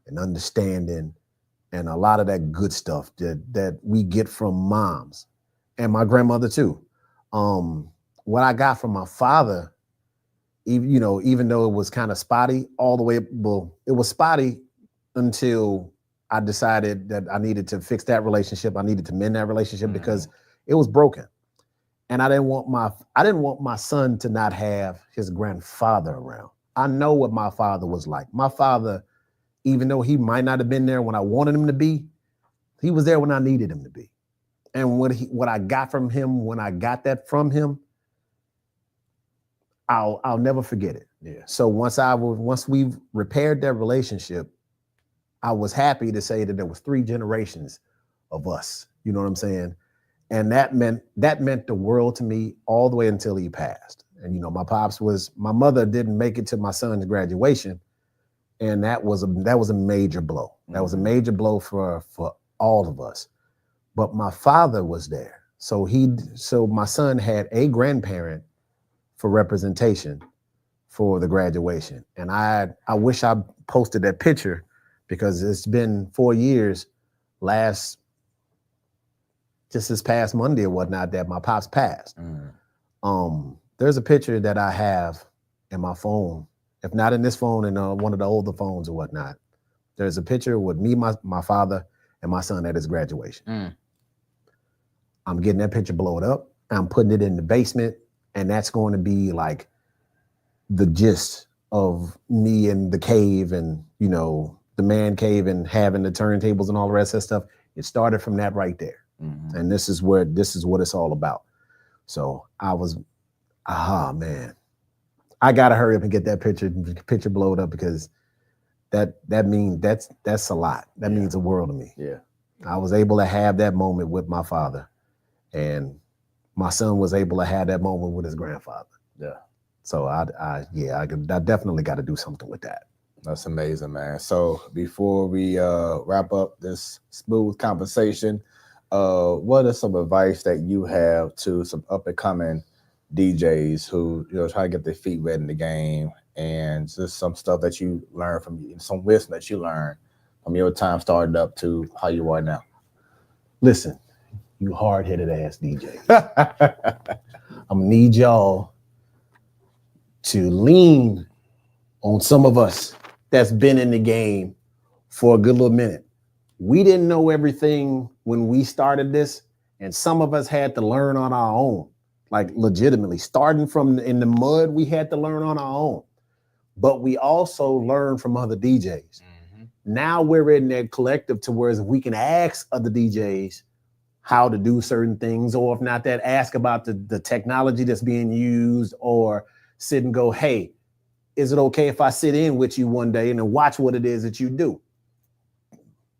and understanding and a lot of that good stuff that we get from moms and my grandmother too. What I got from my father, even though it was kind of spotty all the way, it was spotty until I decided that I needed to fix that relationship. I needed to mend that relationship because it was broken. And I didn't want my son to not have his grandfather around. I know what my father was like. My father, even though he might not have been there when I wanted him to be, he was there when I needed him to be. And what I got from him, when I got that from him, I'll never forget it. Yeah. So once we've repaired that relationship, I was happy to say that there was 3 generations of us. You know what I'm saying? And that meant the world to me all the way until he passed. And my mother didn't make it to my son's graduation, and that was a major blow. That was a major blow for all of us. But my father was there, so my son had a grandparent for representation for the graduation. And I wish I posted that picture, because it's been 4 years, just this past Monday or whatnot, that my pops passed. There's a picture that I have in my phone, if not in this phone, in one of the older phones or whatnot. There's a picture with me, my father, and my son at his graduation. I'm getting that picture blown up. I'm putting it in the basement, and that's going to be like the gist of me in the cave and, the man cave and having the turntables and all the rest of that stuff. It started from that right there. And this is what it's all about. So I was, man, I gotta hurry up and get that picture blowed up, because that means that's a lot. That means the world to me. Yeah. I was able to have that moment with my father, and my son was able to have that moment with his grandfather. Yeah. So I definitely got to do something with that. That's amazing, man. So before we wrap up this smooth conversation, what are some advice that you have to some up and coming DJs who try to get their feet wet in the game, and just some stuff that you learned from some wisdom that you learned from your time starting up to how you are now? Listen, you hard-headed ass DJ. I'm gonna need y'all to lean on some of us that's been in the game for a good little minute. We didn't know everything when we started this, and some of us had to learn on our own, like legitimately. Starting from in the mud, we had to learn on our own. But we also learned from other DJs. Now we're in that collective to where we can ask other DJs how to do certain things, or if not that, ask about the technology that's being used, or sit and go, hey, is it okay if I sit in with you one day and then watch what it is that you do?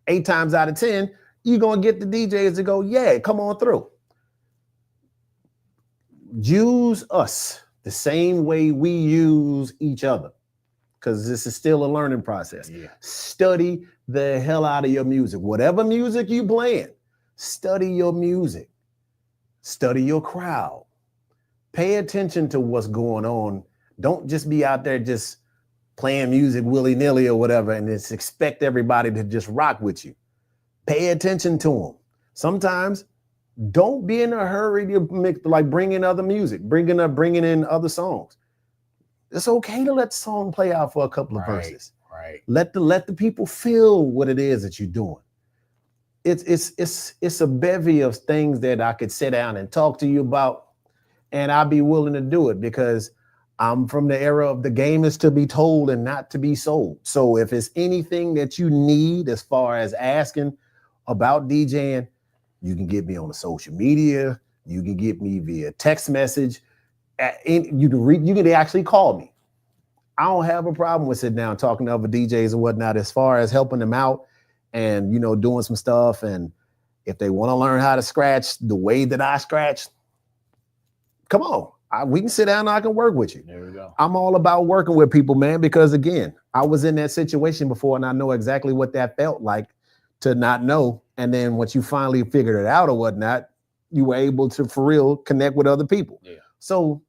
8 times out of 10, you're going to get the DJs to go, yeah, come on through. Use us the same way we use each other, because this is still a learning process. Yeah. Study the hell out of your music. Whatever music you playing, study your music. Study your crowd. Pay attention to what's going on. Don't just be out there just playing music willy-nilly or whatever and just expect everybody to just rock with you. Pay attention to them. Sometimes don't be in a hurry to bring in other music, bringing in other songs. It's okay to let the song play out for a couple of verses. Right. Let the people feel what it is that you're doing. It's a bevy of things that I could sit down and talk to you about, and I'd be willing to do it because I'm from the era of the game is to be told and not to be sold. So if it's anything that you need as far as asking about DJing, you can get me on the social media. You can get me via text message. You can actually call me. I don't have a problem with sitting down talking to other DJs and whatnot as far as helping them out and, doing some stuff. And if they want to learn how to scratch the way that I scratch, come on. We can sit down and I can work with you. There we go. I'm all about working with people, man, because again, I was in that situation before and I know exactly what that felt like to not know. And then once you finally figured it out or whatnot, you were able to, for real, connect with other people. Yeah. So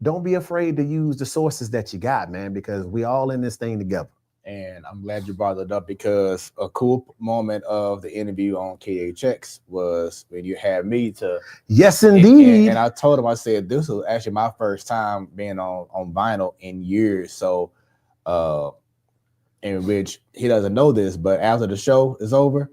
don't be afraid to use the sources that you got, man, because we all in this thing together. And I'm glad you brought it up because a cool moment of the interview on KHX was when you had me to. Yes, indeed. And I told him, I said, this was actually my first time being on vinyl in years. So, in which he doesn't know this, but after the show is over,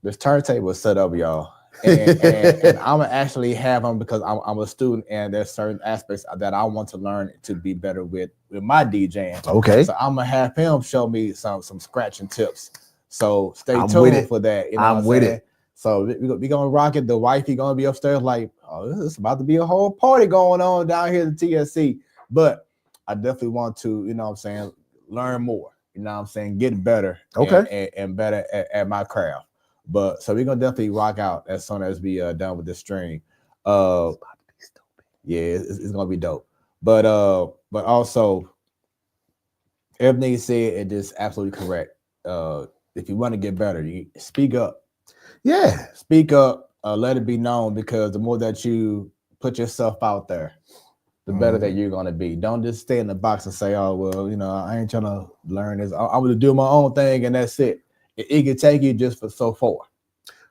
this turntable is set up, y'all. And I'm gonna actually have him because I'm a student and there's certain aspects that I want to learn to be better with my DJing. Okay. So I'm gonna have him show me some scratching tips. So stay tuned for that. I'm with it. So we gonna rock it. The wifey gonna be upstairs like, oh, this is about to be a whole party going on down here at the TSC. But I definitely want to, learn more. Get better. Okay. And better at my craft. But so we're gonna definitely rock out as soon as we done with this stream. Yeah, it's gonna be dope. But also everything you said is absolutely correct. If you want to get better, you speak up. Yeah, speak up. Let it be known, because the more that you put yourself out there, the better that you're gonna be. Don't just stay in the box and say, "Oh, well, I ain't trying to learn this. I'm gonna do my own thing, and that's it." It can take you just for so far.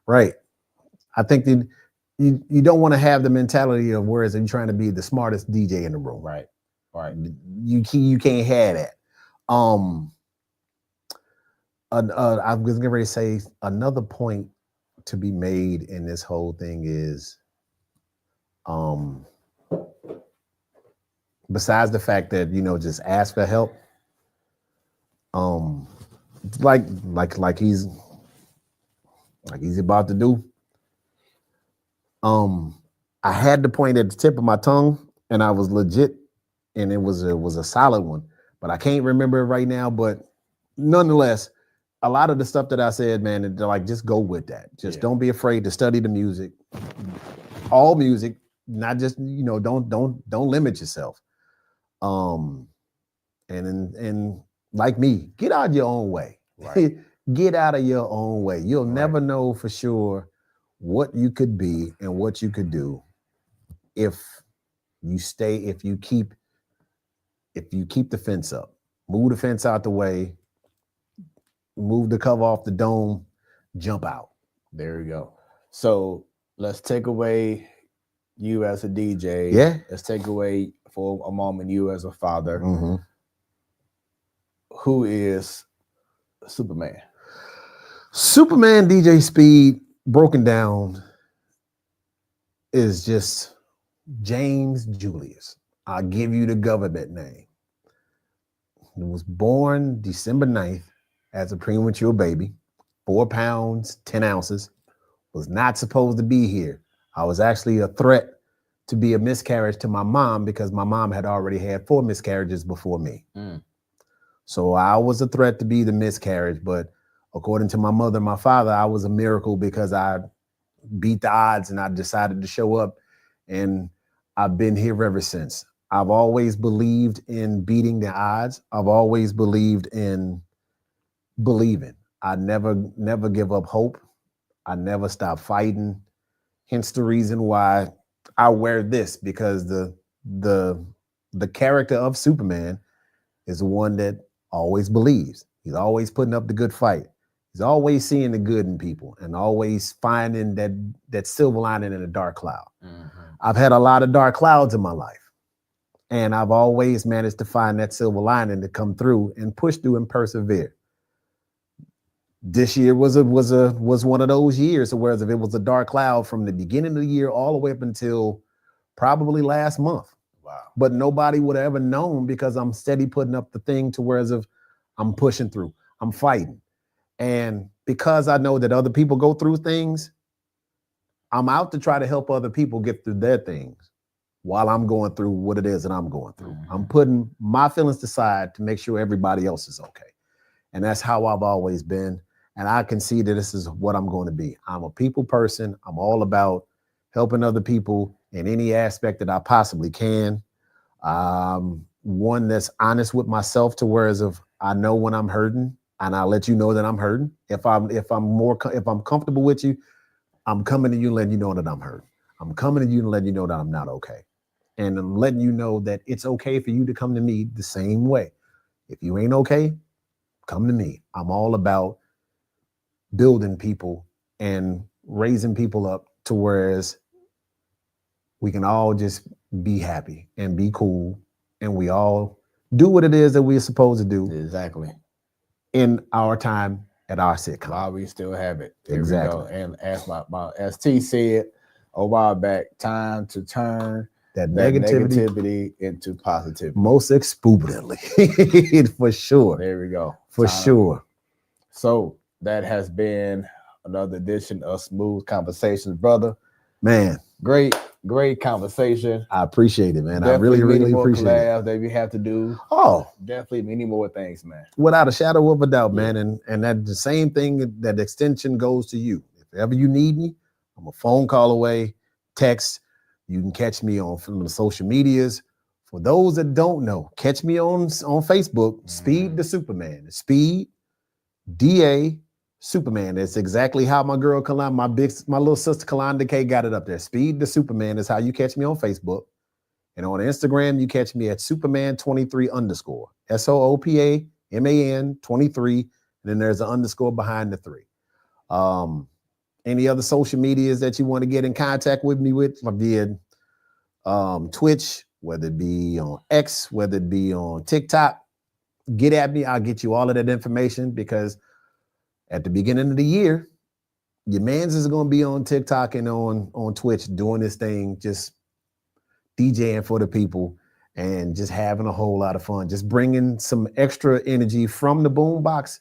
Right. I think that you don't want to have the mentality of whereas you're trying to be the smartest DJ in the room. Right. You can't have that. I was going to say another point to be made in this whole thing is, besides the fact that just ask for help. Like he's about to do. I had the point at the tip of my tongue, and I was legit, and it was a solid one, but I can't remember it right now. But nonetheless, a lot of the stuff that I said, man, just go with that. Just don't be afraid to study the music, all music, not just don't limit yourself. And like me, get out of your own way. Right. Get out of your own way. You'll Right. never know for sure what you could be and what you could do if you keep the fence up. Move the fence out the way, move the cover off the dome, jump out. There we go. So let's take away you as a DJ. Yeah. Let's take away for a moment you as a father. Mm-hmm. Who is Soopaman? Soopaman DJ Speed, broken down, is just James Julius. I'll give you the government name. He was born December 9th as a premature baby, 4 pounds, 10 ounces, was not supposed to be here. I was actually a threat to be a miscarriage to my mom because my mom had already had 4 miscarriages before me. So I was a threat to be the miscarriage, but according to my mother and my father, I was a miracle because I beat the odds and I decided to show up, and I've been here ever since. I've always believed in beating the odds. I've always believed in believing. I never give up hope. I never stop fighting. Hence the reason why I wear this, because the character of Soopaman is the one that always believes. He's always putting up the good fight. He's always seeing the good in people and always finding that silver lining in a dark cloud. I've had a lot of dark clouds in my life, and I've always managed to find that silver lining to come through and push through and persevere. This year was one of those years, whereas if it was a dark cloud from the beginning of the year all the way up until probably last month. Wow. But nobody would have ever known because I'm steady putting up the thing to whereas if I'm pushing through, I'm fighting. And because I know that other people go through things, I'm out to try to help other people get through their things while I'm going through what it is that I'm going through. I'm putting my feelings aside to make sure everybody else is okay. And that's how I've always been. And I can see that this is what I'm going to be. I'm a people person. I'm all about helping other people in any aspect that I possibly can. One that's honest with myself to whereas if I know when I'm hurting, and I'll let you know that I'm hurting. If I'm comfortable with you, I'm coming to you and letting you know that I'm hurting. I'm coming to you and letting you know that I'm not okay. And I'm letting you know that it's okay for you to come to me the same way. If you ain't okay, come to me. I'm all about building people and raising people up to whereas we can all just be happy and be cool, and we all do what it is that we're supposed to do. Exactly. In our time at our sitcom. While we still have it. There exactly. We go. And as T said a while back, time to turn that negativity into positivity. Most expediently. For sure. There we go. For sure. So that has been another edition of Smoooth Conversations, brother. Man. Great conversation. I appreciate it, man. Definitely I really appreciate it. That we have to do. Oh, definitely many more things, man. Without a shadow of a doubt, man. And that the same thing, that extension goes to you. If ever you need me, I'm a phone call away, text. You can catch me on the social medias. For those that don't know, catch me on Facebook, Speed the Soopaman. Speed DA Soopaman. That's exactly how my girl Kalanda, my little sister Kalanda K got it up there. Speed the Soopaman is how you catch me on Facebook. And on Instagram, you catch me at Soopaman23 _ SOOPAMAN 23. And then there's an underscore behind the 3. Any other social medias that you want to get in contact with me with via Twitch, whether it be on X, whether it be on TikTok, get at me. I'll get you all of that information, because at the beginning of the year, your mans is going to be on TikTok and on Twitch doing this thing, just DJing for the people and just having a whole lot of fun, just bringing some extra energy from the boombox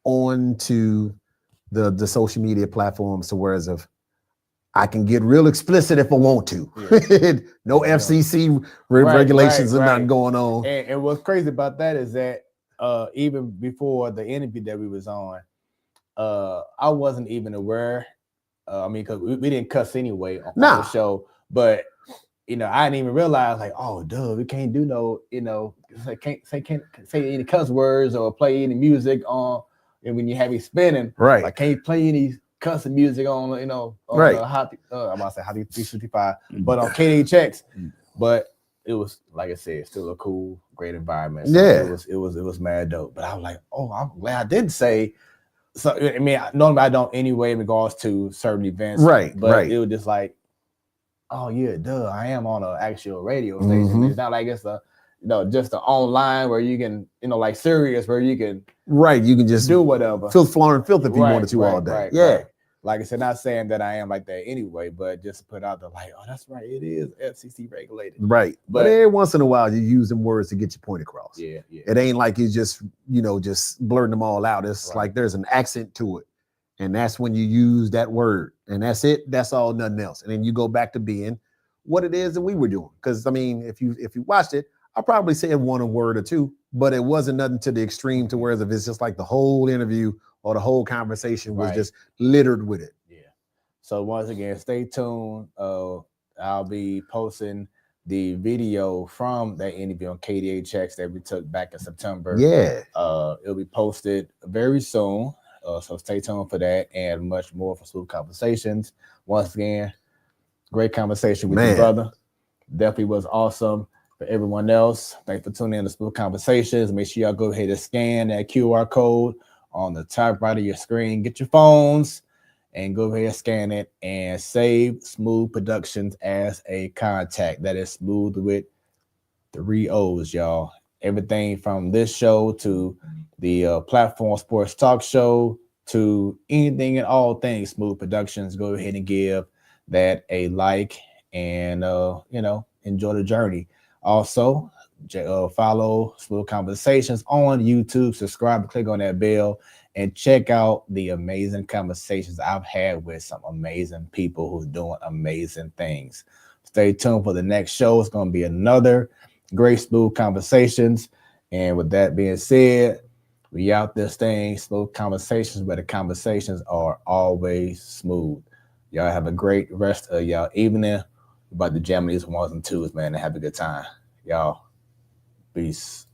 onto the social media platforms, to whereas if I can get real explicit if I want to. Yeah. No FCC regulations and nothing going on. And what's crazy about that is that even before the interview that we was on, I wasn't even aware. Because we didn't cuss anyway on the show, but I didn't even realize like, oh, duh, we can't do no, can't say any cuss words or play any music on, and when you have it spinning, Right. like can't play any cussing music on, on Right. I'm about to say Hot 365, but on KDHX, but it was like I said, still a cool, great environment. So Yeah. it was mad dope. But I was like, oh, I'm glad I didn't say. So I mean, normally I don't anyway in regards to certain events, Right. But Right. it was just like, oh yeah, duh, I am on an actual radio station. It's not like it's just the online where you can, like Sirius where you can you can just do whatever. Flooring filth if you wanted to all day. Right. Like I said, not saying that I am like that anyway, but just to put out the like, oh, that's right, it is FCC regulated. Right. But every once in a while you use them words to get your point across. Yeah. It ain't like you just, just blurting them all out. It's like there's an accent to it. And that's when you use that word. And that's it. That's all, nothing else. And then you go back to being what it is that we were doing. Because I mean, if you watched it, I probably said one a word or two, but it wasn't nothing to the extreme to where if it's just like the whole interview or the whole conversation was just littered with it. Yeah. So once again, stay tuned. I'll be posting the video from that interview on KDHX that we took back in September. Yeah. It'll be posted very soon. So stay tuned for that and much more for Smoooth Conversations. Once again, great conversation with you, brother. Definitely was awesome. For everyone else, thanks for tuning in to Smoooth Conversations. Make sure y'all go ahead and scan that QR code on the top right of your screen. Get your phones and go ahead and scan it and save Smoooth Productions as a contact. That is Smoooth with 3 O's, y'all. Everything from this show to the Platform Sports Talk Show to anything and all things Smoooth Productions. Go ahead and give that a like and enjoy the journey. Also, follow Smoooth Conversations on YouTube. Subscribe and click on that bell and check out the amazing conversations I've had with some amazing people who's doing amazing things. Stay tuned for the next show. It's going to be another great Smoooth Conversations. And with that being said, we out this thing, Smoooth Conversations, where the conversations are always smooth. Y'all have a great rest of y'all evening. About the jam these 1s and 2s, man, and have a good time. Y'all, peace.